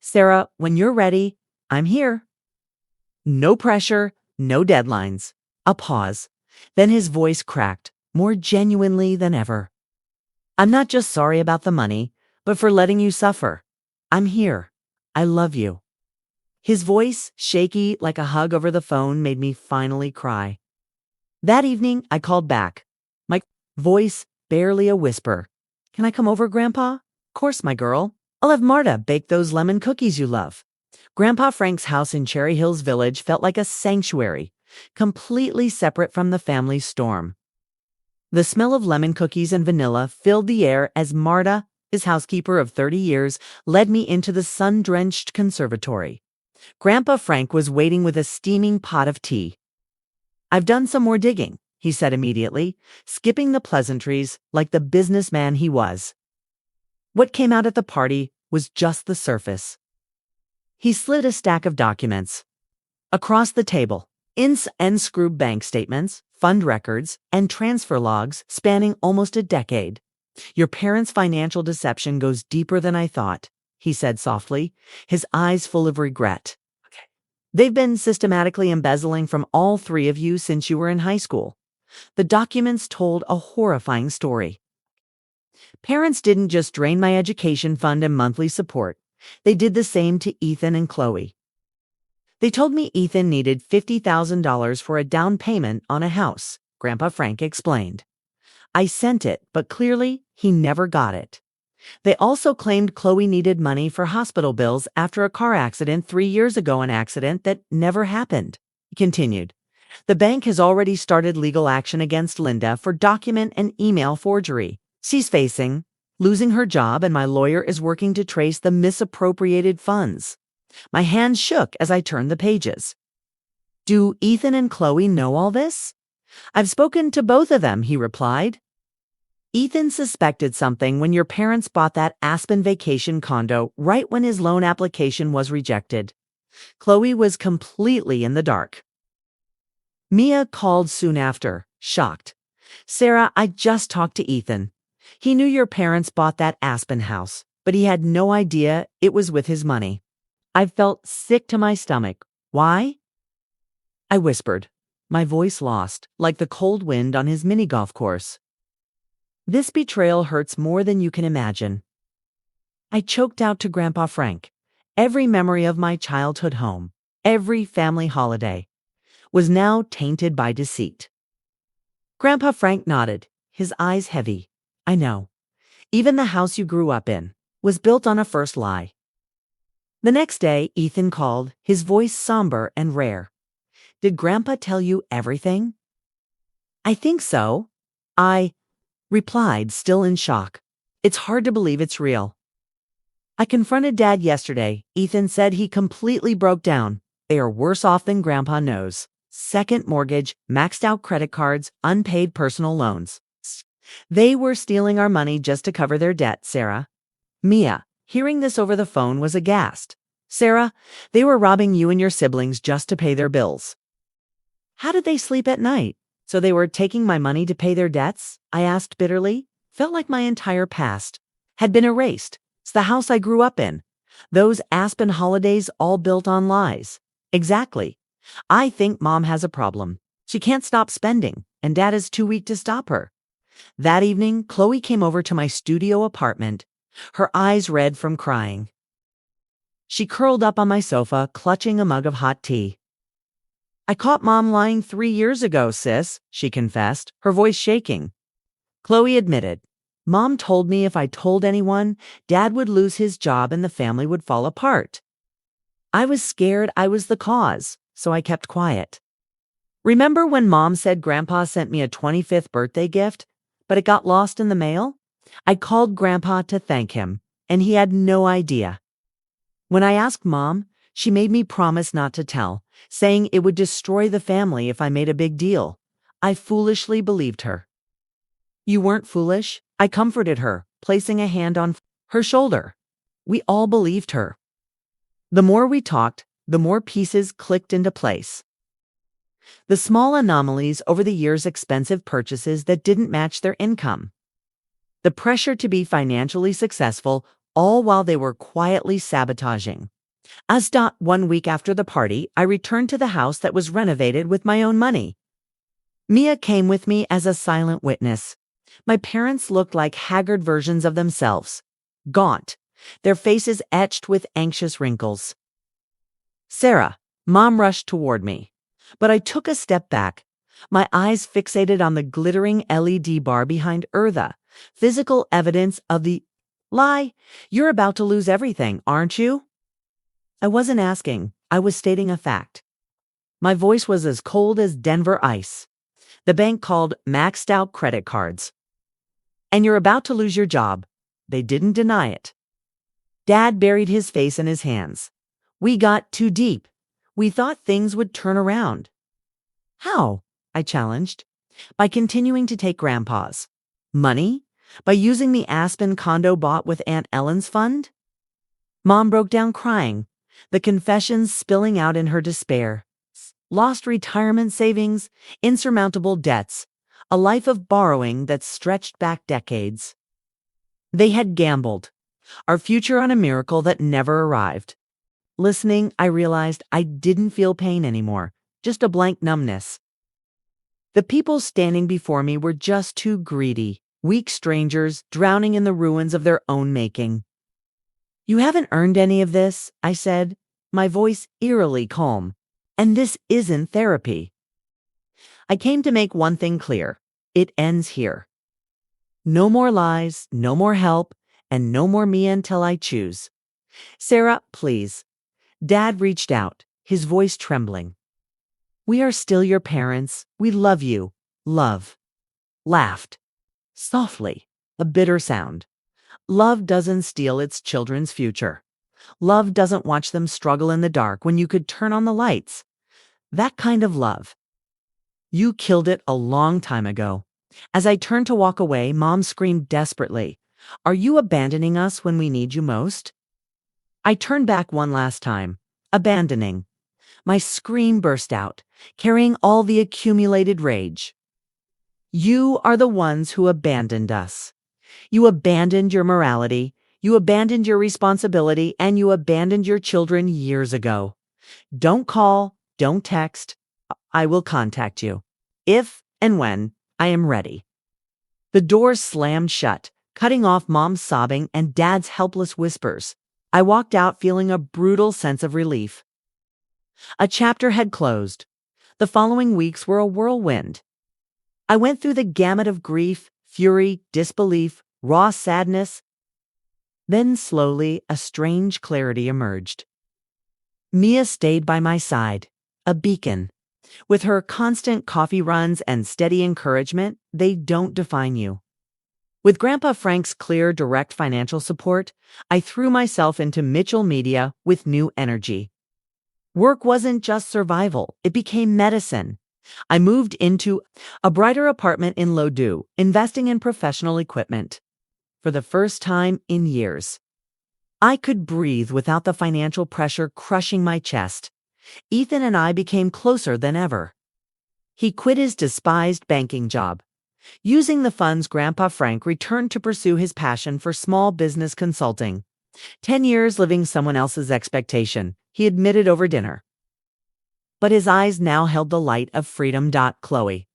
Sarah, when you're ready, I'm here. No pressure, no deadlines. A pause. Then his voice cracked, more genuinely than ever. I'm not just sorry about the money, but for letting you suffer. I'm here. I love you. His voice, shaky like a hug over the phone, made me finally cry. That evening, I called back. My voice barely a whisper. Can I come over, Grandpa? Course, my girl. I'll have Marta bake those lemon cookies you love. Grandpa Frank's house in Cherry Hills Village felt like a sanctuary, completely separate from the family's storm. The smell of lemon cookies and vanilla filled the air as Marta, his housekeeper of 30 years, led me into the sun-drenched conservatory. Grandpa Frank was waiting with a steaming pot of tea. I've done some more digging, he said immediately, skipping the pleasantries like the businessman he was. What came out at the party was just the surface. He slid a stack of documents across the table, unscrewed bank statements, fund records, and transfer logs spanning almost a decade. Your parents' financial deception goes deeper than I thought, he said softly, his eyes full of regret. They've been systematically embezzling from all 3 of you since you were in high school. The documents told a horrifying story. Parents didn't just drain my education fund and monthly support. They did the same to Ethan and Chloe. They told me Ethan needed $50,000 for a down payment on a house, Grandpa Frank explained. I sent it, but clearly he never got it. They also claimed Chloe needed money for hospital bills after a car accident 3 years ago, an accident that never happened. He continued. The bank has already started legal action against Linda for document and email forgery. She's facing losing her job, and my lawyer is working to trace the misappropriated funds. My hands shook as I turned the pages. Do Ethan and Chloe know all this? I've spoken to both of them, he replied. Ethan suspected something when your parents bought that Aspen vacation condo right when his loan application was rejected. Chloe was completely in the dark. Mia called soon after, shocked. Sarah, I just talked to Ethan. He knew your parents bought that Aspen house, but he had no idea it was with his money. I felt sick to my stomach. Why? I whispered, my voice lost, like the cold wind on his mini golf course. This betrayal hurts more than you can imagine. I choked out to Grandpa Frank. Every memory of my childhood home, every family holiday, was now tainted by deceit. Grandpa Frank nodded, his eyes heavy. I know. Even the house you grew up in was built on a first lie. The next day, Ethan called, his voice somber and rare. Did Grandpa tell you everything? I think so. I replied, still in shock. It's hard to believe it's real. I confronted Dad yesterday. Ethan said he completely broke down. They are worse off than Grandpa knows. second mortgage, maxed out credit cards, unpaid personal loans. They were stealing our money just to cover their debt, Sarah. Mia, hearing this over the phone, was aghast. Sarah, they were robbing you and your siblings just to pay their bills. How did they sleep at night? So they were taking my money to pay their debts? I asked bitterly. Felt like my entire past had been erased. It's the house I grew up in. Those Aspen holidays all built on lies. Exactly. I think Mom has a problem. She can't stop spending, and Dad is too weak to stop her. That evening, Chloe came over to my studio apartment, her eyes red from crying. She curled up on my sofa, clutching a mug of hot tea. I caught Mom lying 3 years ago, sis, she confessed, her voice shaking. Chloe admitted, Mom told me if I told anyone, Dad would lose his job and the family would fall apart. I was scared I was the cause, so I kept quiet. Remember when Mom said Grandpa sent me a 25th birthday gift, but it got lost in the mail? I called Grandpa to thank him, and he had no idea. When I asked Mom, she made me promise not to tell, saying it would destroy the family if I made a big deal. I foolishly believed her. You weren't foolish. I comforted her, placing a hand on her shoulder. We all believed her. The more we talked, the more pieces clicked into place. The small anomalies over the years' expensive purchases that didn't match their income. The pressure to be financially successful, all while they were quietly sabotaging. One week after the party, I returned to the house that was renovated with my own money. Mia came with me as a silent witness. My parents looked like haggard versions of themselves, gaunt, their faces etched with anxious wrinkles. Sarah, Mom rushed toward me, but I took a step back, my eyes fixated on the glittering LED bar behind Eartha, physical evidence of the lie. You're about to lose everything, aren't you? I wasn't asking, I was stating a fact. My voice was as cold as Denver ice. The bank called maxed out credit cards. And you're about to lose your job. They didn't deny it. Dad buried his face in his hands. We got too deep. We thought things would turn around. How? I challenged. By continuing to take Grandpa's money? By using the Aspen condo bought with Aunt Ellen's fund? Mom broke down crying, the confessions spilling out in her despair. Lost retirement savings, insurmountable debts, a life of borrowing that stretched back decades. They had gambled, our future on a miracle that never arrived. Listening, I realized I didn't feel pain anymore, just a blank numbness. The people standing before me were just too greedy, weak strangers drowning in the ruins of their own making. You haven't earned any of this, I said, my voice eerily calm. And this isn't therapy. I came to make one thing clear. It ends here. No more lies, no more help, and no more me until I choose. Sarah, please. Dad reached out, his voice trembling. We are still your parents. We love you. Love. Laughed. Softly, a bitter sound. Love doesn't steal its children's future. Love doesn't watch them struggle in the dark when you could turn on the lights. That kind of love. You killed it a long time ago. As I turned to walk away, Mom screamed desperately, Are you abandoning us when we need you most? I turned back one last time. Abandoning. My scream burst out, carrying all the accumulated rage. You are the ones who abandoned us. You abandoned your morality. You abandoned your responsibility, and you abandoned your children years ago. Don't call, don't text. I will contact you. If and when I am ready. The door slammed shut, cutting off Mom's sobbing and Dad's helpless whispers. I walked out feeling a brutal sense of relief. A chapter had closed. The following weeks were a whirlwind. I went through the gamut of grief, fury, disbelief, raw sadness. Then slowly, a strange clarity emerged. Mia stayed by my side, a beacon. With her constant coffee runs and steady encouragement, they don't define you. With Grandpa Frank's clear, direct financial support, I threw myself into Mitchell Media with new energy. Work wasn't just survival, it became medicine. I moved into a brighter apartment in Lodoo, investing in professional equipment. For the first time in years, I could breathe without the financial pressure crushing my chest. Ethan and I became closer than ever. He quit his despised banking job. Using the funds, Grandpa Frank returned to pursue his passion for small business consulting. 10 years living someone else's expectation, he admitted over dinner. But his eyes now held the light of freedom. Chloe,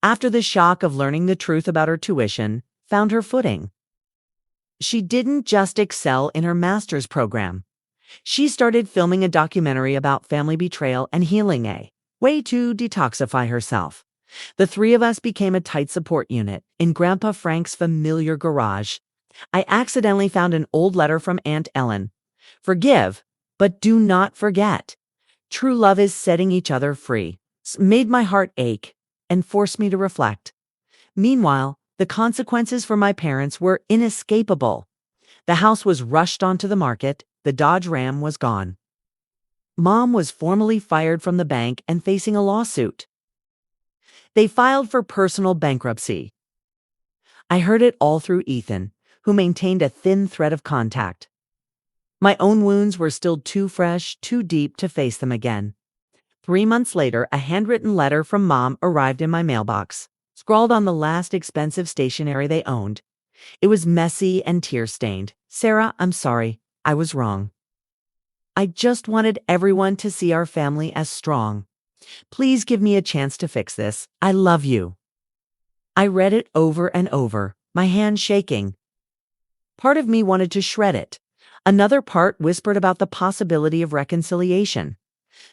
after the shock of learning the truth about her tuition, found her footing. She didn't just excel in her master's program. She started filming a documentary about family betrayal and healing, a way to detoxify herself. The three of us became a tight support unit in Grandpa Frank's familiar garage. I accidentally found an old letter from Aunt Ellen. Forgive, but do not forget. True love is setting each other free. Made my heart ache and forced me to reflect. Meanwhile, the consequences for my parents were inescapable. The house was rushed onto the market. The Dodge Ram was gone. Mom was formally fired from the bank and facing a lawsuit. They filed for personal bankruptcy. I heard it all through Ethan, who maintained a thin thread of contact. My own wounds were still too fresh, too deep to face them again. 3 months later, a handwritten letter from Mom arrived in my mailbox, scrawled on the last expensive stationery they owned. It was messy and tear-stained. "Sarah, I'm sorry. I was wrong. I just wanted everyone to see our family as strong. Please give me a chance to fix this. I love you." I read it over and over, my hand shaking. Part of me wanted to shred it. Another part whispered about the possibility of reconciliation.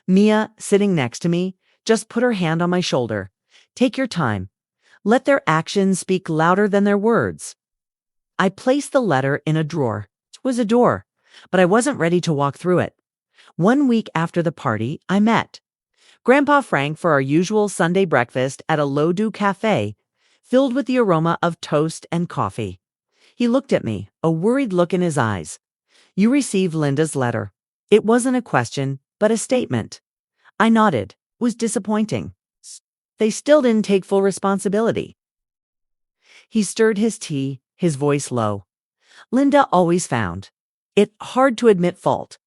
Mia, sitting next to me, just put her hand on my shoulder. "Take your time. Let their actions speak louder than their words." I placed the letter in a drawer. It was a door, but I wasn't ready to walk through it. 1 week after the party, I met Grandpa Frank for our usual Sunday breakfast at a Lodoo cafe, filled with the aroma of toast and coffee. He looked at me, a worried look in his eyes. "You received Linda's letter." It wasn't a question, but a statement. I nodded. It was disappointing. They still didn't take full responsibility. He stirred his tea, his voice low. "Linda always found it hard to admit fault."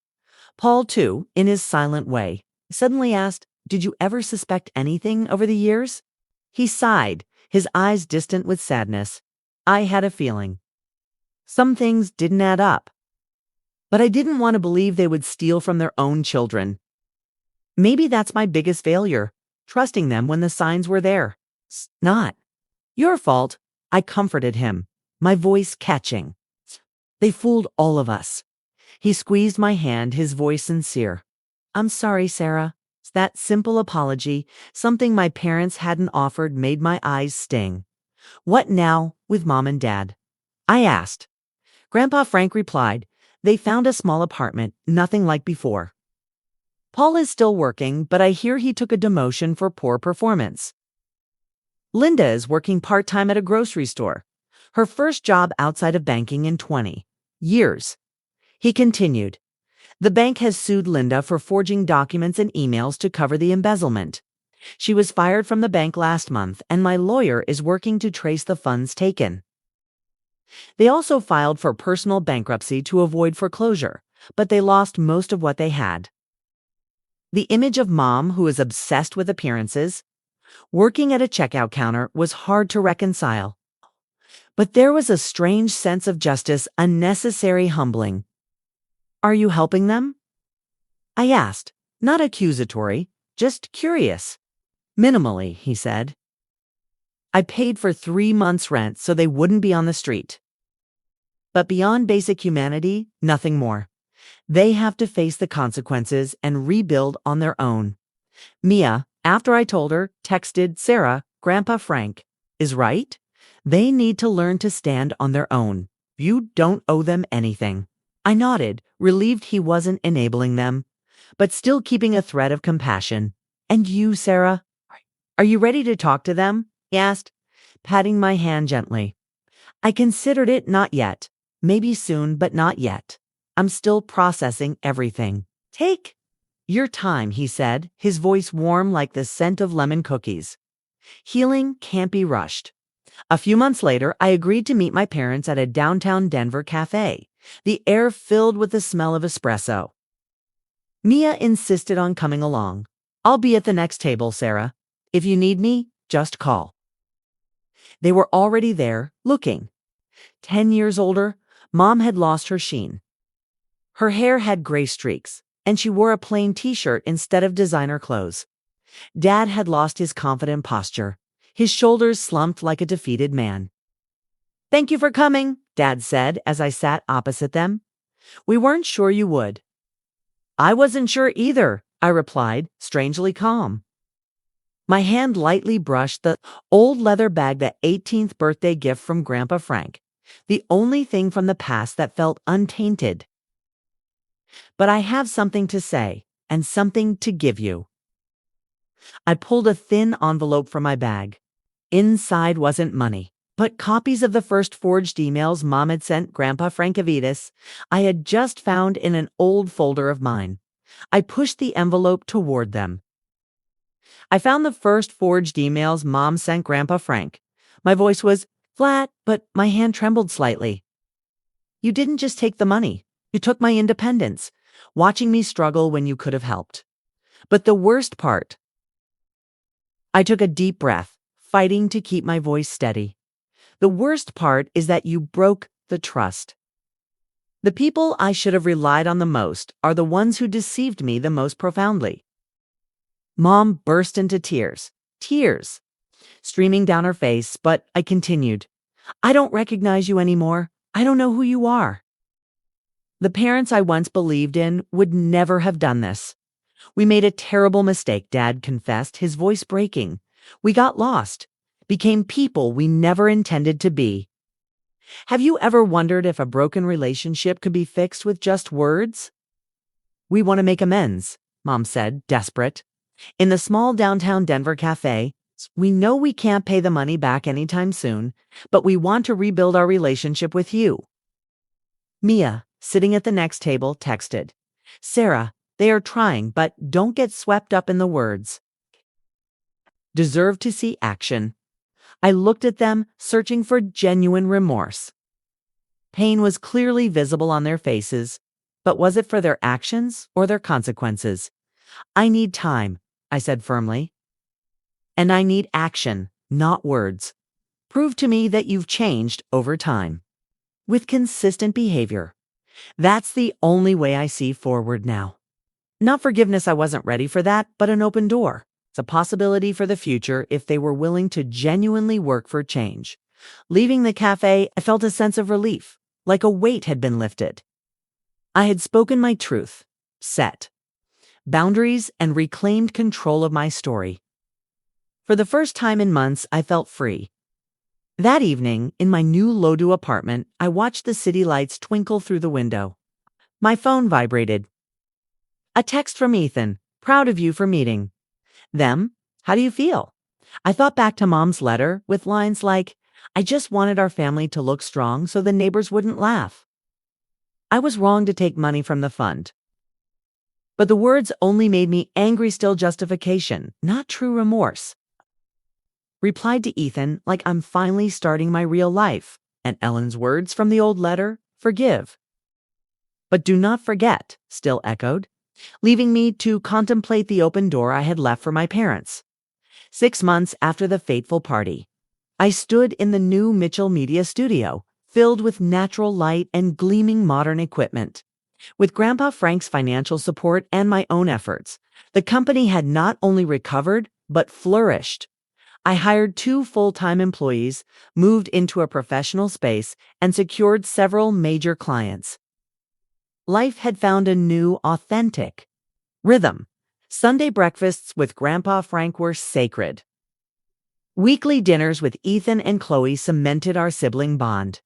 Paul, too, in his silent way, suddenly asked, "Did you ever suspect anything over the years?" He sighed, his eyes distant with sadness. "I had a feeling. Some things didn't add up. But I didn't want to believe they would steal from their own children. Maybe that's my biggest failure, trusting them when the signs were there." "It's not your fault," I comforted him, my voice catching. "They fooled all of us." He squeezed my hand, his voice sincere. "I'm sorry, Sarah." That simple apology, something my parents hadn't offered, made my eyes sting. "What now with Mom and Dad?" I asked. Grandpa Frank replied, "They found a small apartment, nothing like before. Paul is still working, but I hear he took a demotion for poor performance. Linda is working part-time at a grocery store, her first job outside of banking in 20 years. He continued, "The bank has sued Linda for forging documents and emails to cover the embezzlement. She was fired from the bank last month, and my lawyer is working to trace the funds taken. They also filed for personal bankruptcy to avoid foreclosure, but they lost most of what they had." The image of Mom, who is obsessed with appearances, working at a checkout counter, was hard to reconcile. But there was a strange sense of justice, unnecessary, humbling. "Are you helping them?" I asked, not accusatory, just curious. "Minimally," he said. "I paid for 3 months' rent so they wouldn't be on the street. But beyond basic humanity, nothing more. They have to face the consequences and rebuild on their own." Mia, after I told her, texted Sarah, "Grandpa Frank is right. They need to learn to stand on their own. You don't owe them anything." I nodded, relieved he wasn't enabling them, but still keeping a thread of compassion. "And you, Sarah? Are you ready to talk to them?" he asked, patting my hand gently. I considered it. Not yet. Maybe soon, but not yet. I'm still processing everything. "Take Your time, he said, his voice warm like the scent of lemon cookies. Healing can't be rushed. A few months later, I agreed to meet my parents at a downtown Denver cafe, the air filled with the smell of espresso. Mia insisted on coming along. I'll be at the next table, Sarah. If you need me, just call. They were already there, looking. 10 years older, Mom had lost her sheen. Her hair had gray streaks, and she wore a plain t-shirt instead of designer clothes. Dad had lost his confident posture. His shoulders slumped like a defeated man. "Thank you for coming," Dad said as I sat opposite them. "We weren't sure you would." "I wasn't sure either," I replied, strangely calm. My hand lightly brushed the old leather bag, the 18th birthday gift from Grandpa Frank, the only thing from the past that felt untainted. "But I have something to say, and something to give you." I pulled a thin envelope from my bag. Inside wasn't money, but copies of the first forged emails Mom had sent Grandpa Frankovitis I had just found in an old folder of mine. I pushed the envelope toward them. "I found the first forged emails Mom sent Grandpa Frank." My voice was flat, but my hand trembled slightly. "You didn't just take the money. You took my independence, watching me struggle when you could have helped. But the worst part—" I took a deep breath, fighting to keep my voice steady. "The worst part is that you broke the trust. The people I should have relied on the most are the ones who deceived me the most profoundly." Mom burst into tears, streaming down her face, but I continued. "I don't recognize you anymore. I don't know who you are. The parents I once believed in would never have done this. We made a terrible mistake," Dad confessed, his voice breaking. "We got lost, became people we never intended to be. Have you ever wondered if a broken relationship could be fixed with just words?" "We want to make amends," Mom said, desperate. "In the small downtown Denver cafe, we know we can't pay the money back anytime soon, but we want to rebuild our relationship with you." Mia, sitting at the next table, texted, "Sarah, they are trying, but don't get swept up in the words. Deserve to see action." I looked at them, searching for genuine remorse. Pain was clearly visible on their faces, but was it for their actions or their consequences? "I need time," I said firmly. "And I need action, not words. Prove to me that you've changed over time. With consistent behavior. That's the only way I see forward now. Not forgiveness, I wasn't ready for that, but an open door. It's a possibility for the future if they were willing to genuinely work for change." Leaving the cafe, I felt a sense of relief, like a weight had been lifted. I had spoken my truth, set boundaries, and reclaimed control of my story. For the first time in months, I felt free. That evening, in my new Lodu apartment, I watched the city lights twinkle through the window. My phone vibrated. A text from Ethan. "Proud of you for meeting them. How do you feel?" I thought back to Mom's letter with lines like, "I just wanted our family to look strong so the neighbors wouldn't laugh. I was wrong to take money from the fund." But the words only made me angry. Still justification, not true remorse. Replied to Ethan like I'm finally starting my real life. And Ellen's words from the old letter, "Forgive. But do not forget," still echoed, leaving me to contemplate the open door I had left for my parents. 6 months after the fateful party, I stood in the new Mitchell Media studio, filled with natural light and gleaming modern equipment. With Grandpa Frank's financial support and my own efforts, the company had not only recovered, but flourished. I hired 2 full-time employees, moved into a professional space, and secured several major clients. Life had found a new, authentic rhythm. Sunday breakfasts with Grandpa Frank were sacred. Weekly dinners with Ethan and Chloe cemented our sibling bond.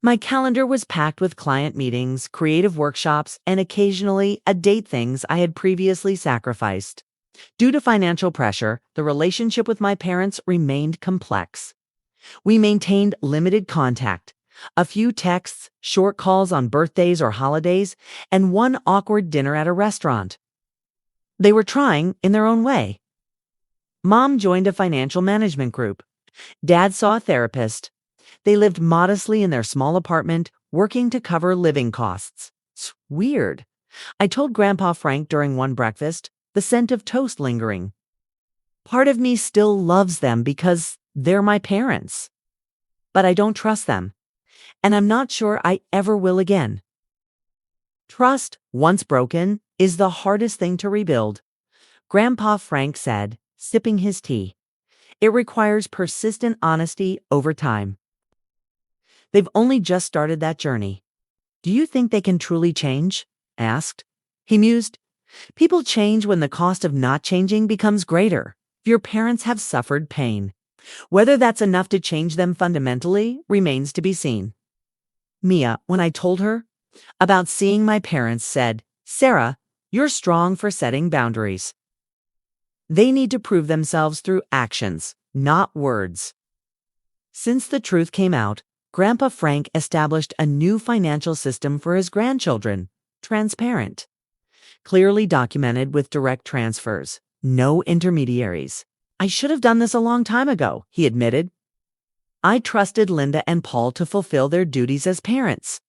My calendar was packed with client meetings, creative workshops, and occasionally a date things I had previously sacrificed. Due to financial pressure, the relationship with my parents remained complex. We maintained limited contact, a few texts, short calls on birthdays or holidays, and one awkward dinner at a restaurant. They were trying in their own way. Mom joined a financial management group. Dad saw a therapist. They lived modestly in their small apartment, working to cover living costs. It's weird. I told Grandpa Frank during one breakfast, the scent of toast lingering. Part of me still loves them because they're my parents. But I don't trust them. And I'm not sure I ever will again. Trust, once broken, is the hardest thing to rebuild, Grandpa Frank said, sipping his tea. It requires persistent honesty over time. They've only just started that journey. Do you think they can truly change? Asked. He mused. People change when the cost of not changing becomes greater. Your parents have suffered pain. Whether that's enough to change them fundamentally remains to be seen. Mia, when I told her about seeing my parents, said, Sarah, you're strong for setting boundaries. They need to prove themselves through actions, not words. Since the truth came out, Grandpa Frank established a new financial system for his grandchildren, transparent, clearly documented with direct transfers, no intermediaries. I should have done this a long time ago, he admitted. I trusted Linda and Paul to fulfill their duties as parents.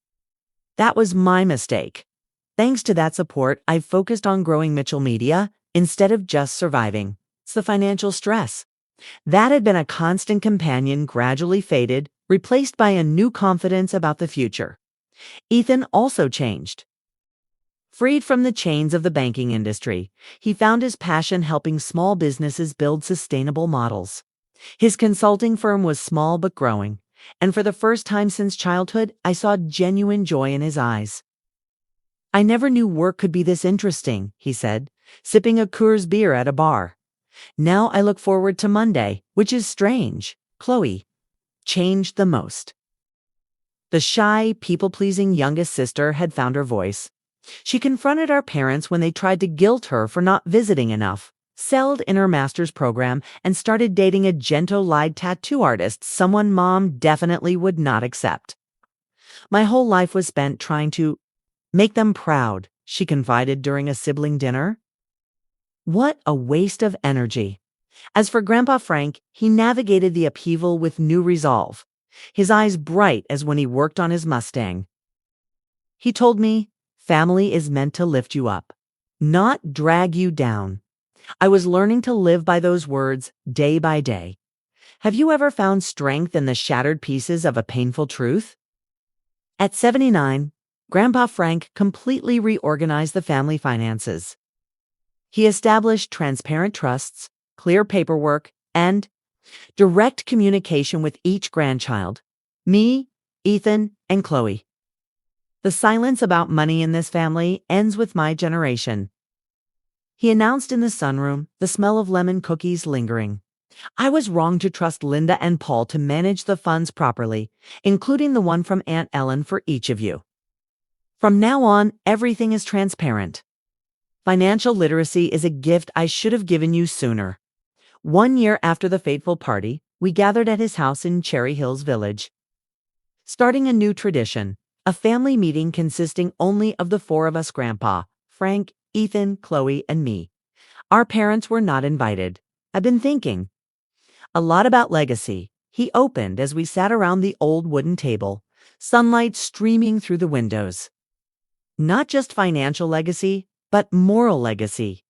That was my mistake. Thanks to that support, I've focused on growing Mitchell Media instead of just surviving. It's the financial stress. That had been a constant companion gradually faded, replaced by a new confidence about the future. Ethan also changed. Freed from the chains of the banking industry, he found his passion helping small businesses build sustainable models. His consulting firm was small but growing, and for the first time since childhood, I saw genuine joy in his eyes. I never knew work could be this interesting, he said, sipping a Coors beer at a bar. Now I look forward to Monday, which is strange. Chloe changed the most. The shy, people-pleasing youngest sister had found her voice. She confronted our parents when they tried to guilt her for not visiting enough, excelled in her master's program, and started dating a Gento-lied tattoo artist, someone Mom definitely would not accept. My whole life was spent trying to make them proud, she confided during a sibling dinner. What a waste of energy. As for Grandpa Frank, he navigated the upheaval with new resolve, his eyes bright as when he worked on his Mustang. He told me, family is meant to lift you up, not drag you down. I was learning to live by those words day by day. Have you ever found strength in the shattered pieces of a painful truth? At 79, Grandpa Frank completely reorganized the family finances. He established transparent trusts, clear paperwork, and direct communication with each grandchild, me, Ethan, and Chloe. The silence about money in this family ends with my generation. He announced in the sunroom, the smell of lemon cookies lingering. I was wrong to trust Linda and Paul to manage the funds properly, including the one from Aunt Ellen for each of you. From now on, everything is transparent. Financial literacy is a gift I should have given you sooner. 1 year after the fateful party, we gathered at his house in Cherry Hills Village. Starting a new tradition, a family meeting consisting only of the four of us: Grandpa, Frank, Ethan, Chloe, and me. Our parents were not invited. I've been thinking a lot about legacy, he opened as we sat around the old wooden table, sunlight streaming through the windows. Not just financial legacy, but moral legacy.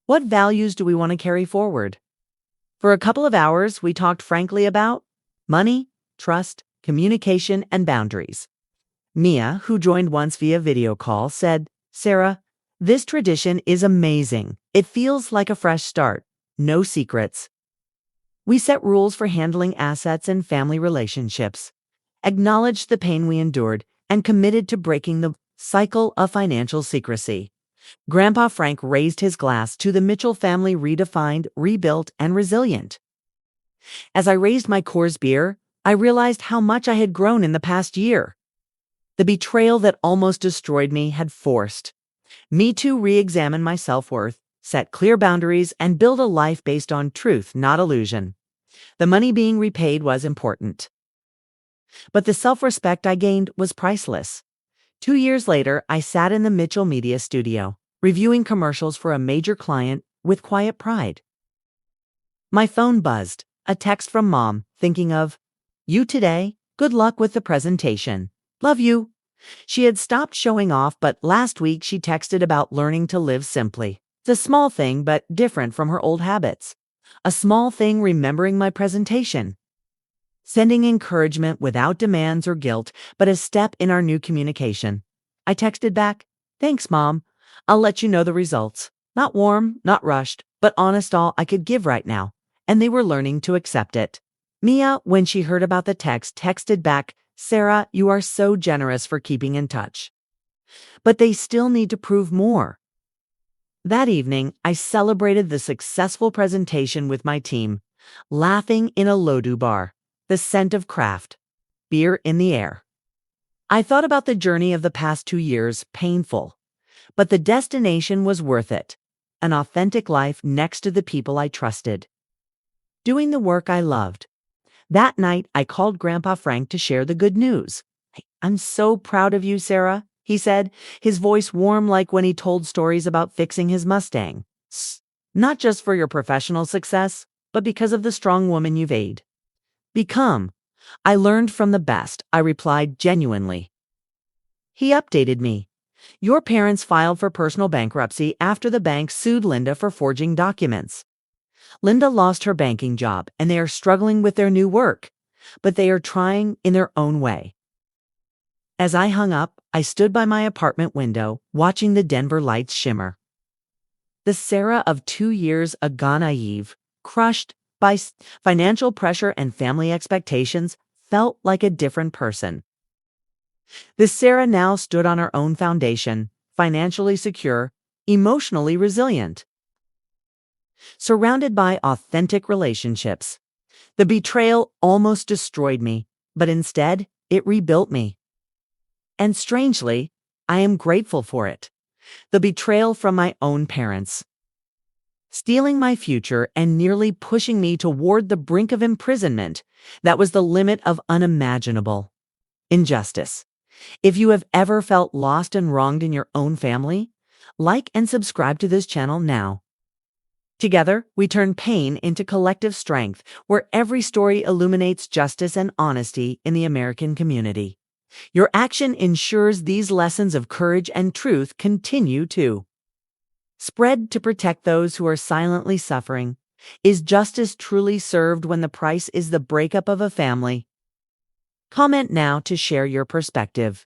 What values do we want to carry forward? For a couple of hours, we talked frankly about money, trust, communication, and boundaries. Mia, who joined once via video call, said, Sarah, this tradition is amazing. It feels like a fresh start. No secrets. We set rules for handling assets and family relationships, acknowledged the pain we endured, and committed to breaking the cycle of financial secrecy. Grandpa Frank raised his glass to the Mitchell family, redefined, rebuilt, and resilient. As I raised my Coors beer, I realized how much I had grown in the past year. The betrayal that almost destroyed me had forced me to re-examine my self-worth, set clear boundaries, and build a life based on truth, not illusion. The money being repaid was important, but the self-respect I gained was priceless. 2 years later, I sat in the Mitchell Media studio, reviewing commercials for a major client with quiet pride. My phone buzzed, a text from Mom, thinking of, "You today, good luck with the presentation. Love you." She had stopped showing off, but last week she texted about learning to live simply. It's a small thing, but different from her old habits. A small thing remembering my presentation. Sending encouragement without demands or guilt, but a step in our new communication. I texted back, "Thanks, Mom. I'll let you know the results." Not warm, not rushed, but honest, all I could give right now. And they were learning to accept it. Mia, when she heard about the text, texted back, "Sarah, you are so generous for keeping in touch." But they still need to prove more. That evening, I celebrated the successful presentation with my team, laughing in a Lodoo bar, the scent of craft, beer in the air. I thought about the journey of the past 2 years, painful, but the destination was worth it. An authentic life next to the people I trusted. Doing the work I loved. That night, I called Grandpa Frank to share the good news. "I'm so proud of you, Sarah," he said, his voice warm like when he told stories about fixing his Mustang. "Not just for your professional success, but because of the strong woman you've become. I learned from the best," I replied genuinely. He updated me. "Your parents filed for personal bankruptcy after the bank sued Linda for forging documents. Linda lost her banking job, and they are struggling with their new work, but they are trying in their own way." As I hung up, I stood by my apartment window, watching the Denver lights shimmer. The Sarah of 2 years ago, naive, crushed by financial pressure and family expectations, felt like a different person. The Sarah now stood on her own foundation, financially secure, emotionally resilient. Surrounded by authentic relationships. The betrayal almost destroyed me, but instead, it rebuilt me. And strangely, I am grateful for it. The betrayal from my own parents. Stealing my future and nearly pushing me toward the brink of imprisonment, that was the limit of unimaginable injustice. If you have ever felt lost and wronged in your own family, like and subscribe to this channel now. Together, we turn pain into collective strength, where every story illuminates justice and honesty in the American community. Your action ensures these lessons of courage and truth continue to spread to protect those who are silently suffering. Is justice truly served when the price is the breakup of a family? Comment now to share your perspective.